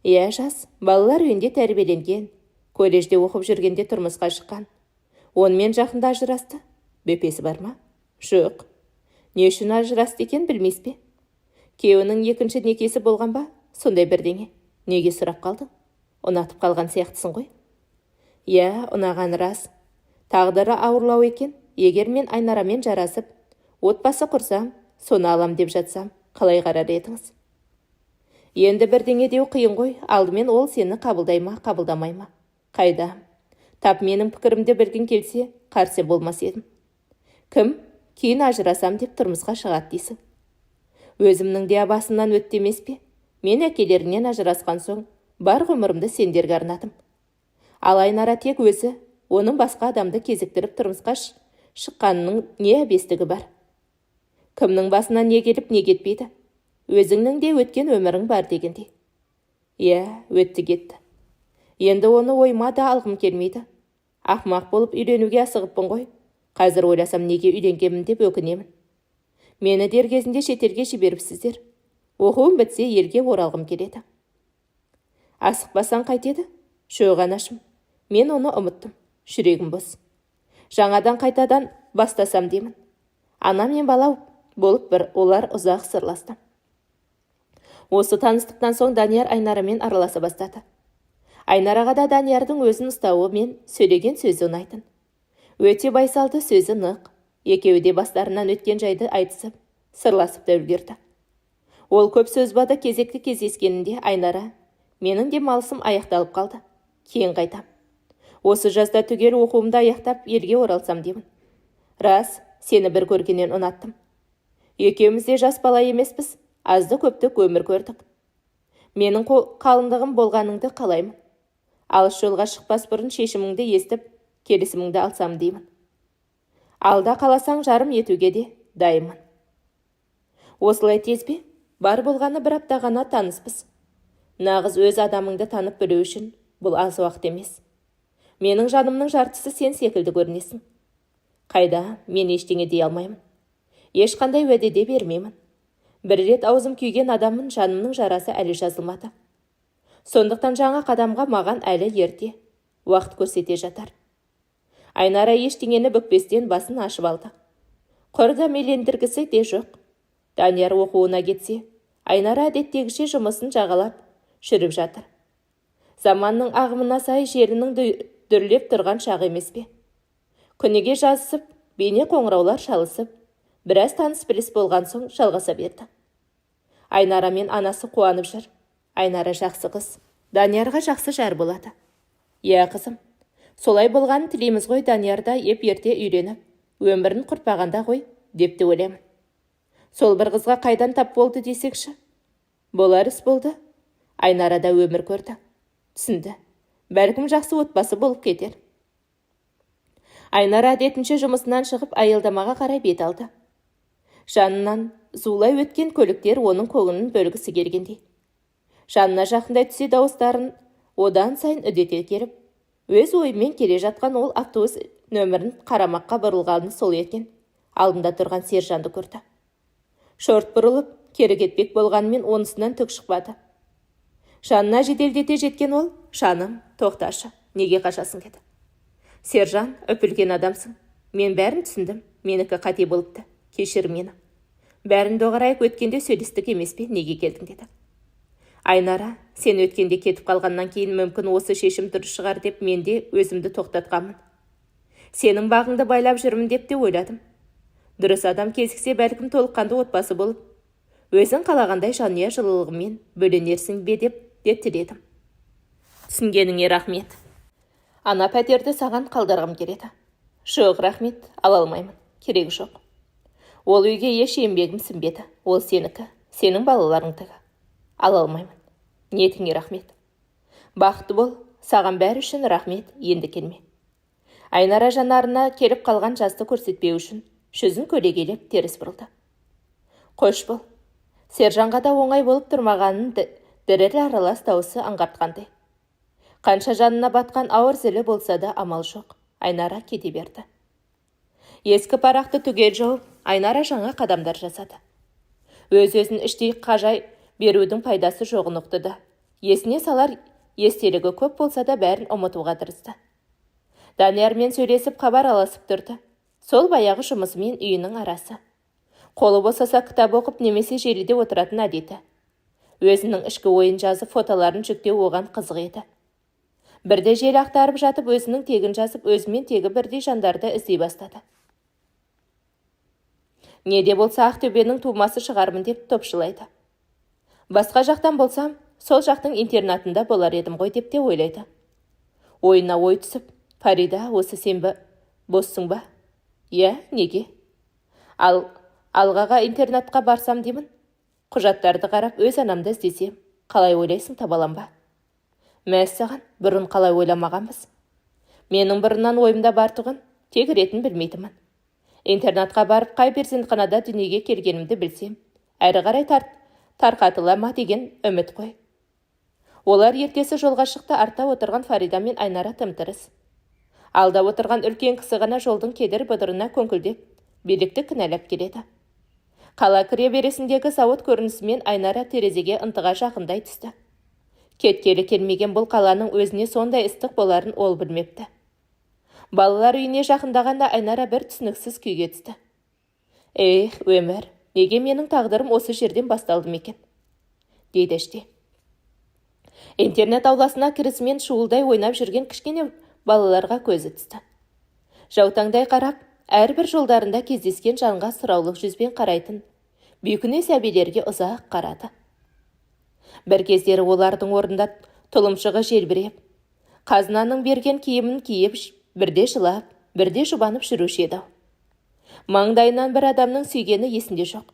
Я, жас, балалар үйінде тәрбиеленген, колледжде оқып жүргенде тұрмысқа шыққан. Онымен жақында ажырасты. Бөпесі бар ма? Жоқ. Не үшін ажырасты екен білмейсіз бе? Күйеуінің екінші некесі болған ба? Сондай бірдеңе. Неге сұрап қалдың? Ұнатып қалған сияқтысың ғой. Я, ұнаған рас. Тағдыры ауырлау екен. Егер мен Айнарамен жарасып, отбасы құрсам, соны алам деп жатсам, қалай қарар едіңіз? Енді бірдеңе деу қиын ғой. Алдымен ол сені қабылдай ма, қабылдамай ма? Қайда? Тап менің пікірімді білгің келсе, қарсы болмас едім. Кім? Кейін ажырасам деп тұрмысқа шығады дейсің. Өзімнің де басымнан өтті емес пе? Мен әкелерінен ажырасқан соң, бар ғұмырымды сендерге арнадым. Ал Айнара тек өзі, оның басқа адамды кезіктіріп тұрмысқа шыққанының не әбестігі бар? Кімнің басынан не келіп, не кетпейді? Өзіңнің де өткен өмірің бар дегендей. Я, өтті кетті. Енді оны ойыма да алғым келмейді. Ақмақ болып үйленуге асығыппын ғой. Қазір ойласам неге үйленгенмін деп өкінемін. Мені дер кезінде шетелге жіберіпсіздер. Оқуым бітсе елге оралғым келеді. Асықпасаң қайтеді? Жоқ, анашым. Мен оны ұмыттым. Жүрегім бос. Жаңадан қайтадан бастасам деймін. Ана мен бала болып олар ұзақ сырласты. Осы таныстықтан соң Данияр Айнарамен араласа бастады. Айнараға да Даниярдың өзін ұстауы мен сөйлеген сөзі ұнайтын. Өте байсалды, сөзі нық. Екеуі де бастарынан өткен жайды айтысып, сырласып та үлгерді. Ол көп сөз бады. Кезекті кездескенінде Айнара, менің демалысым аяқталып қалды. Кейін қайтам. Осы жазда түгел оқуымды аяқтап, елге оралсам деймін. Рас, сені бір көргеннен ұнаттым. Екеуміз де жас бала емеспіз, азды көпті өмір көрдік. Менің қалыңдығым болғаныңды қалаймын. Алыс жолға шықпас бұрын шешіміңді естіп, келісіміңді алсам деймін. Алда қаласаң жарым етуге де дайымын. Осылай тез бе? Бар болғаны бір апта ғана таныспыз. Нағыз өз адамыңды танып білу үшін бұл аз уақыт емес. Менің жанымның жартысы сен секілді көрінесің. Қайда, мен ештеңе дей алмаймын. Ешқандай уәде де бермеймін. Бір рет аузым күйген адамның жанымның жарасы әлі жазылмады. Сондықтан жаңа қадамға маған әлі ерте, уақыт көрсете жатар. Айнара ештеңені бүкпестен басын ашып алды. Құрда мелендіргісі де жоқ. Данияр оқуына кетсе, Айнара әдеттегіше жұмысын жағалап жүріп жатыр. Заманның ағымына сай желінің дүрлеп тұрған шағы емес пе? Күніге жазысып, бейне қоңыраулар шалысып, біраз таныс-біліс болған соң жалғаса берді. Айнара мен анасы қуанып жүр. Айнара жақсы қыз, Даниярға жақсы жар болады. Я, қызым, солай болғанын тілейміз ғой. Даниярда ерте үйленіп, өмірін құртпағанда ғой, депті ойлаймын. Сол бір қызға қайдан тап болды десекші? Болар іс болды. Айнара да өмір көрді. Түсінді. Бәлкім жақсы отбасы болып кетер. Айнара әдетінше жұмысынан шығып аялдамаға қарай бет алды. Жанынан зулай өткен көліктер оның көңілін бөлгісі келгендей. Жанына жақындай түсе дауыстарын одан сайын үдете келіп, өз ойымен келе жатқан ол автобус нөмірін қарамаққа бұрылғаны сол екен. Алдында тұрған сержанды көрді. Шорт бұрылып, кері кетпек болғанымен онысынан түк шықпады. Жанына жеделдете жеткен ол, жаным, тоқташы, неге қашасың деді. Сержан, үпілген адамсың. Мен бәрін түсіндім. менікі қате болыпты, кешір мені. Бәрін доғарайық, өткенде сөйлестік емес пе, неге келдің деді. Айнара, сен өткенде кетіп қалғаннан кейін мүмкін осы шешім дұрыс шығар деп мен де өзімді тоқтатқанмын. Сенің бағыңды байлап жүрмін деп те ойладым. Дұрыс адам кезіксе бәлкім толыққанды отбасы болып, өзің қалағандай жанұя жылылығымен бөленерсің бе деп тіледім. Түсінгеніңе рахмет. Ана пәтерді саған қалдырғым келеді. Жоқ, рахмет, ала алмаймын. Керегі жоқ. Ол үйге еш еңбегім сіңбеді. Ол сенікі, сенің балаларыңдығы. Ала алмаймын. Ниетіңе рахмет. Бақытты бол, саған бәрі үшін рахмет, енді келме. Айнара жанарына келіп қалған жасты көрсетпеу үшін жүзін көлегейлеп теріс бұрылды. Қош бол. Сержанға да оңай болып тұрмағанын діріл аралас дауысы аңғартқандай. Қанша жанына батқан ауыр зілі болса да амал жоқ. Айнара кете берді. Ескі парақты түгел жауып, Айнара жаңа қадамдар жасады. Өз-өзін іштей қажай берудің пайдасы жоғын ұқты да, есіне салар естелігі көп болса да бәрін ұмытуға тырысты. Даниярмен сөйлесіп хабар алысып тұрды. Сол баяғы жұмысымен үйінің арасы. Қолы босаса кітап оқып немесе желіде отыратын әдеті. Өзінің ішкі ойын жазып фотоларын жүктеу оған қызық еді. Бірде жел ақтарып жатып өзінің тегін жазып, өзімен тегі бірдей жандарды іздей бастады. Неде болса Ақтөбенің тумасы шығармын деп топшылайды. Басқа жақтан болсам, сол жақтың интернатында болар едім ғой деп те ойлайды. Ойына ой түсіп, Фарида, осы сенбі боссың ба? Иә, неге? Алғаға интернатқа барсам деймін. Құжаттарды қарап өз анамды іздесем, қалай ойлайсың, табалам ба? Мәссаған, бұрын қалай ойламағанбыз. Менің бұрыннан ойымда бар тұғын, тек ретін білмейтімін. Интернатқа барып қай перзентханада дүниеге келгенімді білсем, әрі қарай тарқатыла ма деген үміт қой. Олар ертесі жолға шықты, артта отырған Фарида мен Айнара тым-тырыс. Алда отырған үлкен кісі ғана жолдың кедір бұдырына көңкілдеп, билікті кінәлап келеді. Қала кіре бересіндегі зауыт көрінісімен Айнара терезеге ынтыға жақындай түсті. Кеткелі келмеген бұл қаланың өзіне сондай ыстық боларын ол білмепті. Балалар үйіне жақындағанда Айнара бір түсініксіз күйге түсті. Эх, өмір, неге менің тағдырым осы жерден басталды мекен? Дейді іште. Интернет ауласына кірісімен шуылдай ойнап жүрген кішкене балаларға көзі түсті. Жаутаңдай қарап, әрбір жолдарында кездескен жанға сұраулық жүзбен қарайтын, бүйкіне сәбилерге ұзақ қарады. Бір кездері олардың орнында тұлымшығы желбіреп, қазынаның берген киімін киіп, бірде жылап, бірде жұбанып жүруші еді. Маңдайынан бір адамның сүйгені есінде жоқ.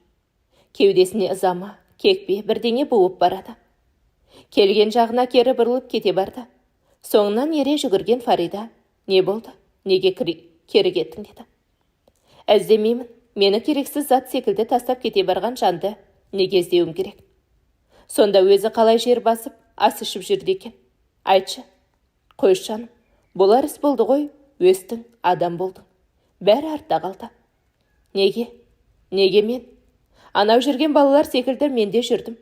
Кеудесіне ызама, кекпе, бірдеңе буып барады. Келген жағына кері бұрылып кете барды. Соңынан ере жүгірген Фарида, не болды, неге кері кеттің деді. Әздемеймін, мені керексіз зат секілді тастап кете барған жанды неге іздеуім керек. Сонда өзі қалай жер басып, ас ішіп жүрді екен. Айтшы, қойшы жаным, болар іс болды ғой, өстің, адам болдың. Бәрі артта қалды. Неге? Неге мен? Анау жүрген балалар секілді мен де жүрдім.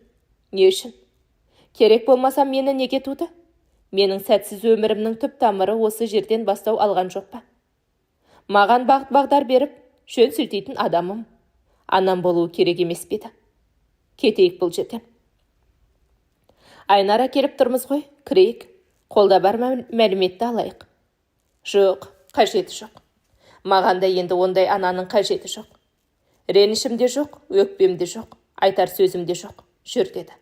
Не үшін? Керек болмасам мені неге туды? Менің сәтсіз өмірімнің түп тамыры осы жерден бастау алған жоқ па? Маған бағыт-бағдар беріп, жөн сілтейтін адамым. Анам болуы керек емес педі. Кетейік бұл жерден. Айнара келіп тұрмыз ғой, кірейік. Қолда бар мәліметті алайық. Жоқ, қажеті жоқ. Маған да енді ондай ананың қажеті жоқ. Ренішім де жоқ, өкпем де жоқ, айтар сөзім де жоқ. Жүр деді.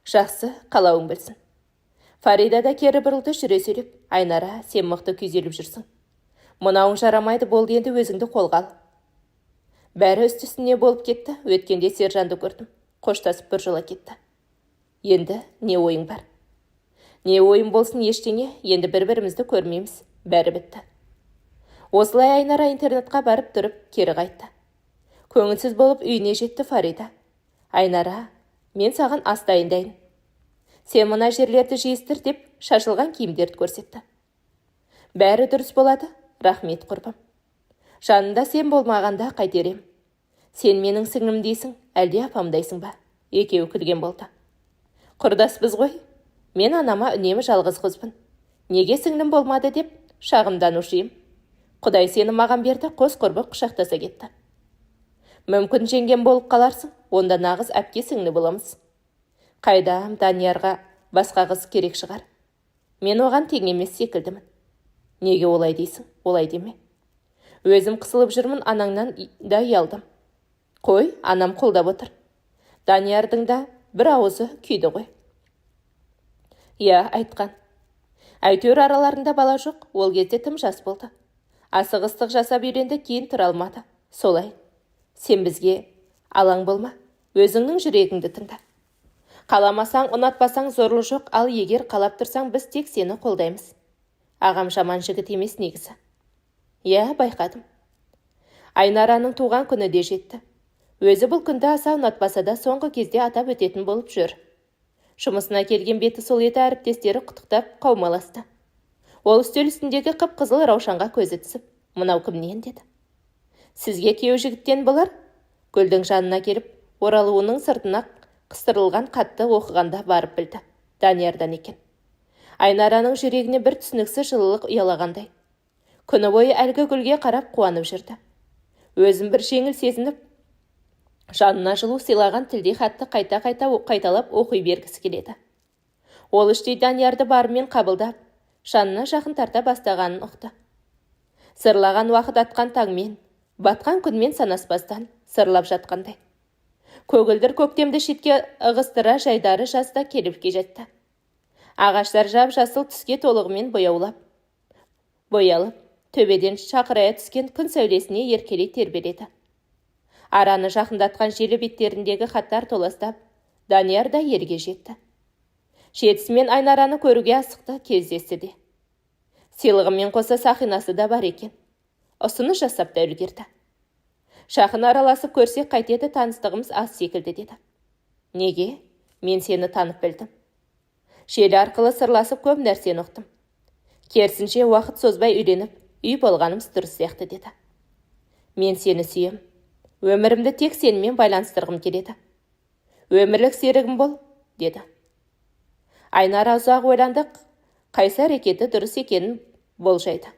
Жақсы, қалауың білсін. Фарида да кері бұрылды жүре сөйлеп. Айнара, сен мықты күйзеліп жүрсің. Мынауың жарамайды, болды, енді өзіңді қолға ал. Бәрі үстісіне болып кетті. Өткенде сержанды көрдім. Қоштасып бір жола кетті. Енді не ойың бар? Не ойым болсын ештеңе, енді бір-бірімізді көрмейміз, бәрі бітті. Осылай Айнара интернетқа барып тұрып, кері қайтты. Көңілсіз болып үйіне жетті Фарида. Айнара, мен саған ас дайындайын. Сен мына жерлерді жиыстыр деп шашылған киімдерді көрсетті. Бәрі дұрыс болады, рахмет құрбым. Жанында сен болмағанда қайтерем. Сен менің сіңлім дейсің, әлде апамдайсың ба? Екеуі күлген болды. Құрдаспыз ғой? Мен анама үнемі жалғыз қызбын. Неге сіңлім болмады деп шағымданушым. Құдай сені маған берді, қос құрбы құшақтаса кетті. Мүмкін жеңген болып қаларсың, онда нағыз әпке сіңлі боламыз. Қайдам, Даниярға басқа қыз керек шығар. Мен оған тең емес секілдімін. Неге олай дейсің? Олай деме. Өзім қысылып жүрмін, анаңнан да ұялдым. Қой, анам қолдап отыр. Даниярдың да бір ауызы күйді ғой. Иә, айтқан. Әйтеуір араларында бала жоқ, ол кезде тым жас болды. Асығыстық жасап үйренді, кейін тұра алмады. Солай. Сен бізге алаң болма, өзіңнің жүрегіңді тыңда. Қаламасаң, ұнатпасаң зорлық жоқ, ал егер қалап тұрсаң, біз тек сені қолдаймыз. Ағам жаман жігіт емес негізі. Иә, байқадым. Айнараның туған күні де жетті. Өзі бұл күнді аса ұнатпаса да соңғы кезде атап өтетін болып жүр. Жұмысына келген беті сол еді, әріптестері құттықтап қаумаласты. Ол үстел үстіндегі қып-қызыл раушанға көзі түсіп, мынау кімнен деді. Сізге күйеу жігіттен болар? Гүлдің жанына келіп, оралуының сыртына қыстырылған қатты оқығанда барып білді. Даниярдан екен. Айнараның жүрегіне бір түсініксіз жылылық ұялағандай. Күні бойы әлгі гүлге қарап қуанып жүрді. Өзін бір жеңіл сезініп, жанына жылу сыйлаған тілде хатты қайталап оқи бергісі келеді. Ол іштей Даниярды барымен қабылдап, жанына жақын тарта бастағанын ұқты. Сырлаған уақыт атқан таңмен, батқан күнмен санаспастан сырлап жатқандай. Көгілдір көктемді шетке ығыстыра жайдары жазда келіпке жетті. Ағаштар жап-жасыл түске толығымен боялып, төбеден шақырая түскен күн сәулесіне еркелей тербеледі. Араны жақындатқан желі беттеріндегі хаттар толастап, Данияр да ерге жетті. Жетісімен Айнараны көруге асықты, кездесті де. Сыйлығымен қоса сақинасы да бар екен. Ұсыныс жасап та үлгерді. Шақын араласып көрсек қайтеді, таныстығымыз аз секілді деді. Неге? Мен сені танып білдім. Желі арқылы сырласып көп нәрсені ұқтым. Керісінше уақыт созбай үйленіп, үй болғанымыз дұрыс сияқты деді. Мен сені сүйем. Өмірімді тек сенімен байланыстырғым келеді. Өмірлік серігім бол, деді. Айнара ұзақ ойландық, қайсы әрекеті дұрыс екенін болжайды.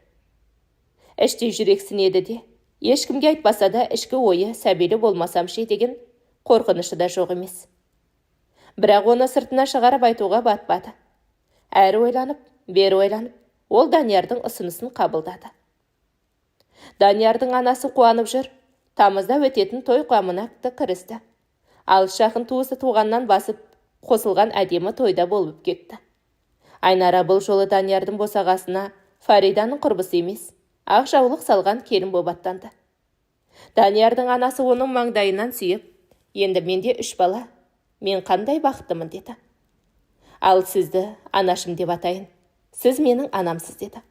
Іштей жүрексінеді де, ешкімге айтпаса да ішкі ойы сәбелі болмасам ше деген қорқынышы да жоқ емес. Бірақ оны сыртына шығарып айтуға батпады. Әрі ойланып, бері ойланып, ол Даниярдың ұсынысын қабылдады. Даниярдың анасы қуанып жүр, тамызда өтетін той қамына кірісті. Алыс жақын туысы туғаннан басып қосылған әдемі тойда болып кетті. Айнара бұл жолы Даниярдың босағасына Фариданың құрбысы емес, ақ жаулық салған келін боп аттанды. Даниярдың анасы оның маңдайынан сүйіп, енді менде 3 бала, мен қандай бақыттымын деді. Ал сізді анашым деп атайын, сіз менің анамсыз деді.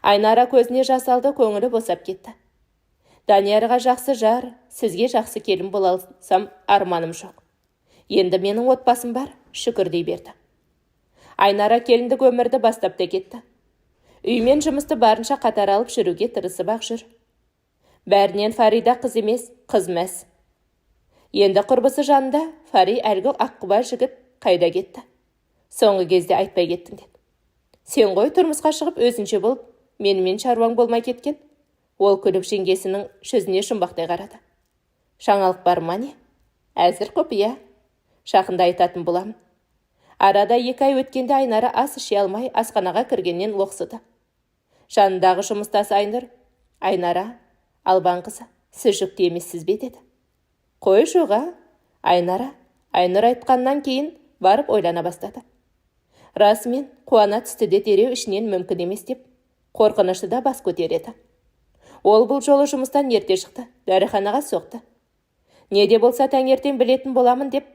Айнара көзіне жас алды, көңілі босап кетті. Даниярға жақсы жар, сізге жақсы келін бола алсам арманым жоқ. Енді менің отбасым бар, шүкір дей берді. Айнара келіндік өмірді бастап та кетті. Үймен жұмысты барынша қатар алып жүруге тырысып ақ жүр. Бәрінен Фарида қыз емес, қыз мәс. Енді құрбысы жанында Фари әлгі аққұба жігіт қайда кетті. Соңғы кезде айтпай кеттің деді. Сен ғой тұрмысқа шығып өзінше болып, менімен шаруаң болмай кеткен. Ол күліп жеңгесінің жүзіне жұмбақтай қарады. Жаңалық бар ма не? Әзір құпия. Жақында айтатын боламын. Арада 2 ай өткенде Айнара ас іше алмай асханаға кіргеннен лоқсыды. Жанындағы жұмыстасы Айнара, Албан қызы, сіз жүкті емессіз бе деді. Қой жоға, Айнара, Айнұр айтқаннан кейін барып ойлана бастады. Расымен қуана түсті де дереу ішінен мүмкін емес деп, қорқынышты да бас көтереді. Ол бұл жолы жұмыстан ерте шықты, дәріханаға соқты. Неде болса таңертең білетін боламын деп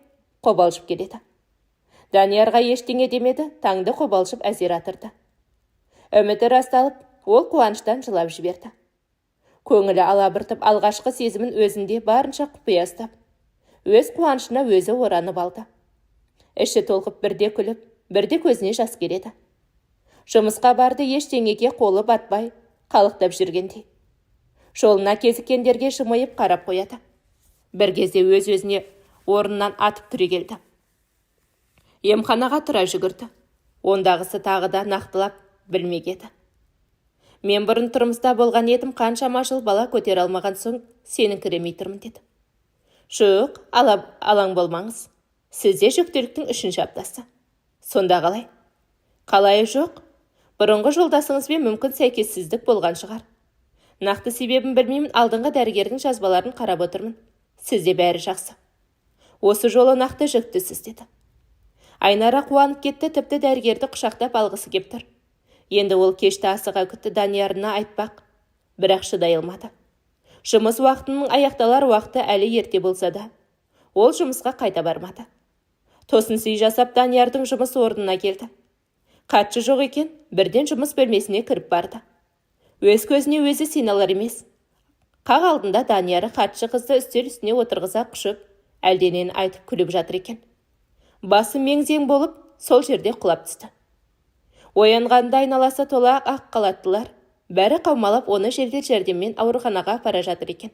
қобалжып келеді. Даниярға ештеңе демеді, таңды қобалжып әзер атырды. Үміті расталып, ол қуаныштан жылап жіберді. Көңілі алабыртып, алғашқы сезімін өзінде барынша құпия ұстап, өз қуанышына өзі оранып алды. Іші толқып, бірде күліп, бірде көзіне жас келеді. Жұмысқа барды, ештеңеге қолы батпай, қалықтап жүргендей. Жолына кезіккендерге жымиып қарап қояды. Бір кезде өз-өзіне орнынан атып түрегелді. Емханаға тұра жүгірді. Ондағысы тағы да нақтылап білмек еді. Мен бұрын тұрмыста болған едім, қаншама жыл бала көтер алмаған соң сеніңкіремей тұрмын деді. Жоқ, алаң болмаңыз. Сізде жүктіліктің 3-ші аптасы. Сонда қалай? Қалайы жоқ? Бұрынғы жолдасыңызбен мүмкін сәйкессіздік болған шығар. Нақты себебін білмеймін, алдыңғы дәрігердің жазбаларын қарап отырмын. Сізде бәрі жақсы. Осы жолы нақты жүктісіз деді. Айнара қуанып кетті, тіпті дәрігерді құшақтап алғысы кеп тұр. Енді ол кешті асыға күтті, Даниярына айтпақ, бірақ шыдай алмады. Жұмыс уақытының аяқталар уақыты әлі ерте болса да, ол жұмысқа қайта бармады. Тосын сый жасап Даниярдың жұмыс орнына келді. Хатшы жоқ екен, бірден жұмыс бөлмесіне кіріп барды. Өз көзіне өзі сеналар емес. Қақ алдында Данияры хатшы қызды үстел үстіне отырғыза құшып, әлденен айтып күліп жатыр екен. Басы мең-зең болып, сол жерде құлап түсті. Оянғанда айналасы тола ақ қалаттылар. Бәрі қаумалап, оны жедел жәрдеммен ауруханаға апара жатыр екен.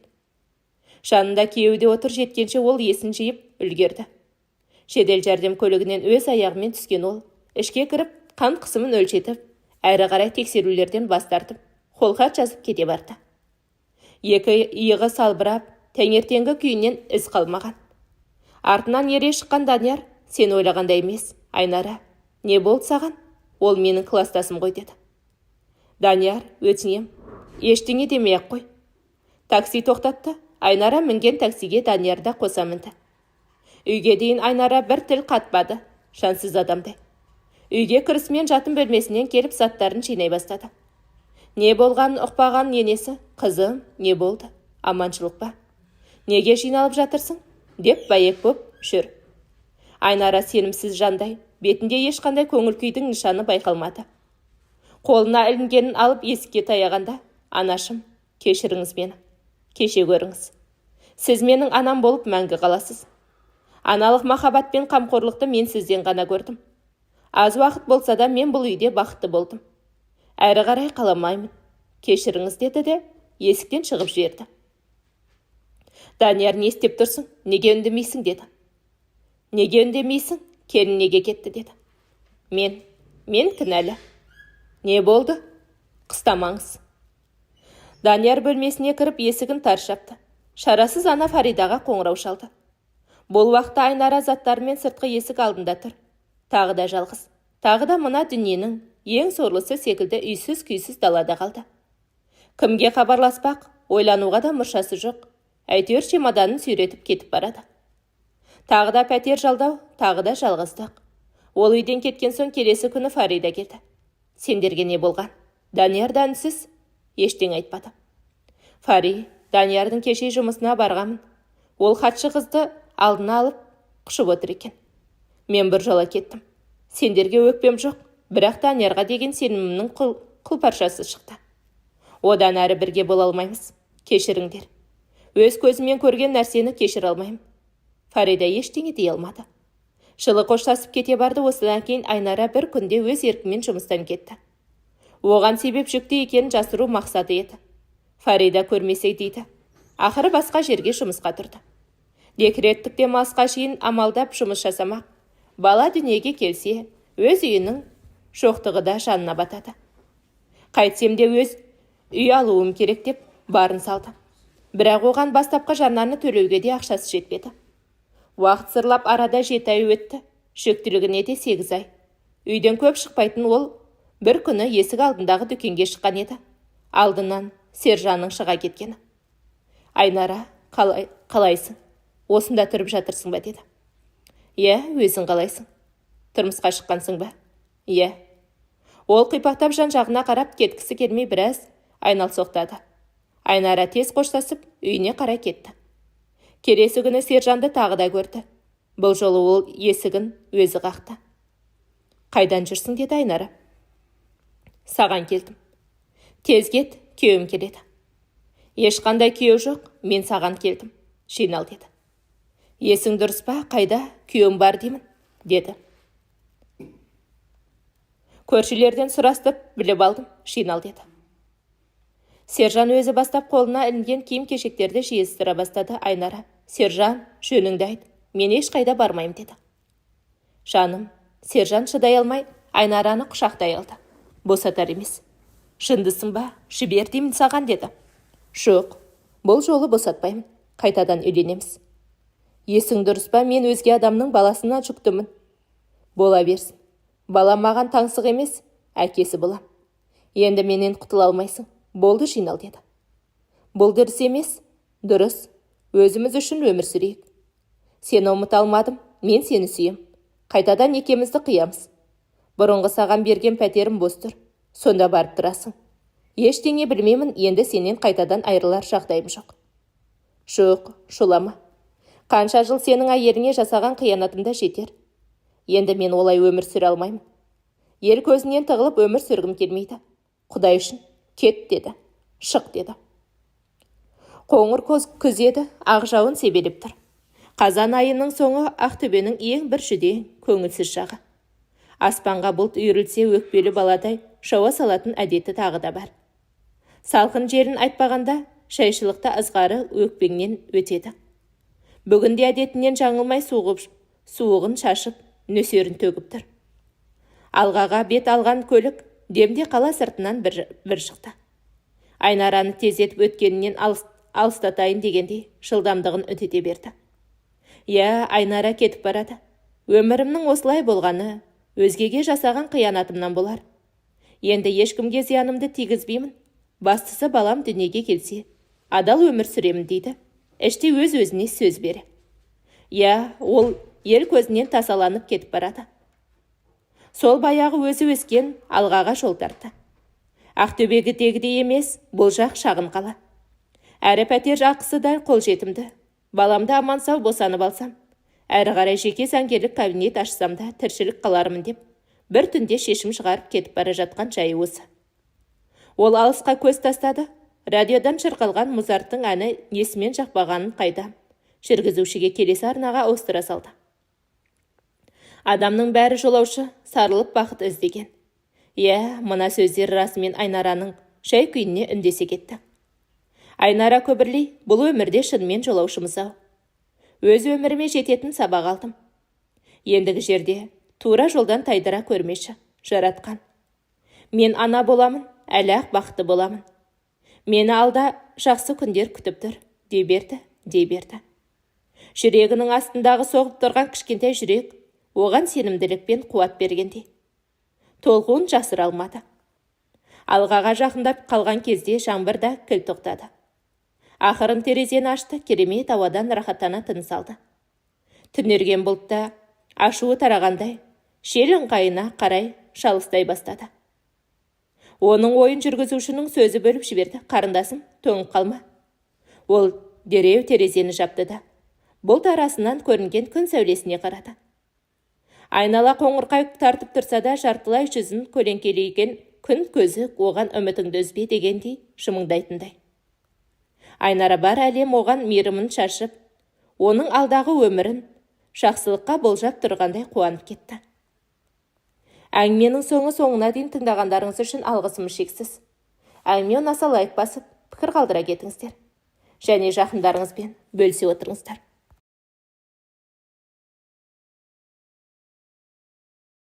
Жанында күйеуі де отыр, жеткенше ол есін жиып үлгерді. Жедел жәрдем көлігінен өз аяғымен түскен ол, ішке кіріп, қан қысымын өлшетіп, әрі қарай тексерулерден бас тартып, қолхат жазып кете барды. Екі иығы салбырап, таңертеңгі күйінен із қалмаған. Артынан ере шыққан Данияр, сен ойлағандай емес, Айнара, не болды саған? Ол менің кластасым ғой деді. Данияр, өтінем, ештеңе демей-ақ қой. Такси тоқтатты. Айнара мінген таксиге Данияр да қоса мінді. Үйге дейін Айнара бір тіл қатпады, жансыз адамдай. Үйге кірісімен жатын бөлмесінен келіп заттарын жинай бастады. Не болғанын ұқпаған енесі, қызым, не болды? Аманшылық па? Неге жиналып жатырсың? Деп бәйек боп жүр. Айнара сенімсіз жандай, бетінде ешқандай көңіл күйдің нышаны байқалмады. Қолына ілінгенін алып есікке таяғанда, анашым, кешіріңіз мені, кеше көріңіз. Сіз менің анам болып мәңгі қаласыз. Аналық махаббат пен қамқорлықты мен сізден ғана көрдім. Аз уақыт болса да мен бұл үйде бақытты болдым. Әрі қарай қаламаймын. Кешіріңіз деді де, есіктен шығып жіберді. Данияр, не істеп тұрсың? Неге үндемейсің деді. Неге үндемейсің? Келін неге кетті деді. Мен кінәлі. Не болды? Қыстамаңыз. Данияр бөлмесіне кіріп есігін тарс жапты. Шарасыз ана Фаридаға қоңырау шалды. Бұл уақытта Айнара заттарымен сыртқы есік алдында тұр. Тағы да жалғыз. Тағы да мына дүниенің ең сорлысы секілді үйсіз-күйсіз далада қалды. Кімге хабарласпақ? Ойлануға да мұршасы жоқ. Әйтеуір чемоданын сүйретіп кетіп барады. Тағы да пәтер жалдау, тағы да жалғыздық. Ол үйден кеткен соң келесі күні Фарида келді. Сендерге не болған? Данияр да үнсіз, ештеңе айтпады. Фари, Даниярдың кеше жұмысына барғанмын. Ол хатшы қызды алдына алып құшып отыр екен. Мен бір жола кеттім. Сендерге өкпем жоқ, бірақ Даниярға деген сенімімнің құлпаршасы шықты. Одан әрі бірге бола алмаймыз. Кешіріңдер. Өз көзіммен көрген нәрсені кешір алмаймын. Фарида ештеңе дей алмады. Жылы қоштасып кете барды. Осыдан кейін Айнара бір күнде өз еркімен жұмыстан кетті. Оған себеп жүкті екенін жасыру мақсаты еді. Фарида көрмесек дейді. Ақыры басқа жерге жұмысқа тұрды. Декреттік демалысқа шейін амалдап жұмыс жасамақ. Бала дүниеге келсе, өз үйінің жоқтығы да жанына батады. Қайтсем де өз үй алуым керек деп барын салды. Бірақ оған бастапқы жарнаны төлеуге де ақшасы жетпеді. Уақыт сырлап арада 7 ай өтті. Жүктілігіне де 8 ай. Үйден көп шықпайтын ол бір күні есік алдындағы дүкенге шыққан еді. Алдынан Сержанның шыға кеткені. Айнара, қалайсың? Осында тұрып жатырсың ба деді. Иә, өзің қалайсың? Тұрмысқа шыққансың ба? Иә. Ол қипақтап жан-жағына қарап кеткісі келмей біраз айналсоқтады. Айнара тез қоштасып үйіне қарай кетті. Келесі күні Сержанды тағы да көрді. Бұл жолы ол есігін өзі қақты. Қайдан жүрсің деді Айнара. Саған келдім. Тез кет, күйеуім келеді. Ешқандай күйеу жоқ, мен саған келдім. Жинал деді. Есің дұрыс па, қайда, күйеуім бар деймін, деді. Көршілерден сұрастып біліп алдым, жинал деді. Сержан өзі бастап қолына ілінген киім-кешектерді жиыстыра бастады. Айнара, Сержан, жөніңді айт, мен ешқайда бармайым деді. Жаным, Сержан шыдай алмай Айнараны құшақтай алды. Босатар емес. Шындысың ба, жібер деймін саған деді. Жоқ, бұл жолы босатпаймын, қайтадан үйленеміз. Есің дұрыс па, мен өзге адамның баласына жүктімін. Бола берсін, балам маған таңсық емес, әкесі болам. Енді менен құтыла алмайсың, болды жинал деді. Бұл дұрыс емес, дұрыс, өзіміз үшін өмір сүрейік. Сені ұмыта алмадым, мен сені сүйем. Қайтадан екемізді қиямыз. Бұрынғы саған берген пәтерім бос тұр, сонда барып тұрасың. Ештеңе білмеймін, енді сенен қайтадан айырылар жағдайым жоқ. Жоқ, шулама. Қанша жыл сенің әйеліңе жасаған қиянатымда жетер. Енді мен олай өмір сүре алмаймын. Ел көзінен тығылып өмір сүргім келмейді. Құдай үшін, кет деді, шық деді. Қоңыр күз еді, ақ жауын себелеп тұр. Қазан айының соңы Ақтөбенің ең бір жүдең, көңілсіз жағы. Аспанға бұлт үйірілсе өкпелі баладай шауа салатын әдеті тағы да бар. Салқын желін айтпағанда шайшылықта ызғары өкпеңнен өтеді. Бүгінде әдетінен жаңылмай суығын шашып, нөсерін төгіп тұр. Алғаға бет алған көлік демде қала сыртынан бір шықты. Айнараны тездетіп өткенінен алыстатайын дегендей жылдамдығын үдете берді. Я, Айнара кетіп барады. Өмірімнің осылай болғаны өзгеге жасаған қиянатымнан болар. Енді ешкімге зиянымды тигізбеймін. Бастысы балам дүниеге келсе, адал өмір сүремін дейді. Іште өз-өзіне сөз бере. Я, ол ел көзінен тасаланып кетіп барады. Сол баяғы өзі өскен алғаға жол тартты. Ақтөбегідегідей емес, бұл жақ шағын қала. Әрі пәтер ақысы да қолжетімді. Баламды аман сау босанып алсам, әрі қарай жеке заңгерлік кабинет ашсам да тіршілік қалармын деп, бір түнде шешім шығарып кетіп бара жатқан жайы осы. Ол алысқа көз тастады. Радиодан шырқалған Мұзарттың әні несімен жақпағанын қайда. Жүргізушіге келесі арнаға ауыстыра салды. Адамның бәрі жолаушы, сарылып бақыт іздеген. Мына сөздер расымен Айнараның жай күйіне үндесе кетті. Айнара көбірлей, бұл өмірде шынымен жолаушымыз-ау. Өз өміріме жететін сабақ алдым. Ендігі жерде тура жолдан тайдыра көрмеші, жаратқан. Мен ана боламын, әлі-ақ бақытты боламын. Мені алда жақсы күндер күтіп тұр, дей берді. Жүрегінің астындағы соғып тұрған кішкентай жүрек оған сенімділік пен қуат бергендей. Толқуын жасыра алмады. Алғаға жақындап қалған кезде жаңбырда кіл тоқтады. Ақырын терезені ашты, керемет ауадан рахаттана тыныс алды. Түнерген бұлтта ашуы тарағандай, шел ыңғайына қарай шалыстай бастады. Оның ойын жүргізушінің сөзі бөліп жіберді. Қарындасым, тоңып қалма. Ол дереу терезені жапты да, бұлт арасынан көрінген күн сәулесіне қарады. Айнала қоңырқай тартып тұрса да, жартылай жүзін көлеңкелеген күн көзі оған үмітіңді үзбе дегендей жымыңдайтындай. Айнара бар әлем оған мейірімін шашып, оның алдағы өмірін жақсылыққа болжап тұрғандай қуанып кетті. Әңгіменің соңына дейін тыңдағандарыңыз үшін алғысым шексіз. Әңгіме ұнаса лайк басып, пікір қалдыра кетіңіздер. Және жақындарыңызбен бөлісе отырыңыздар.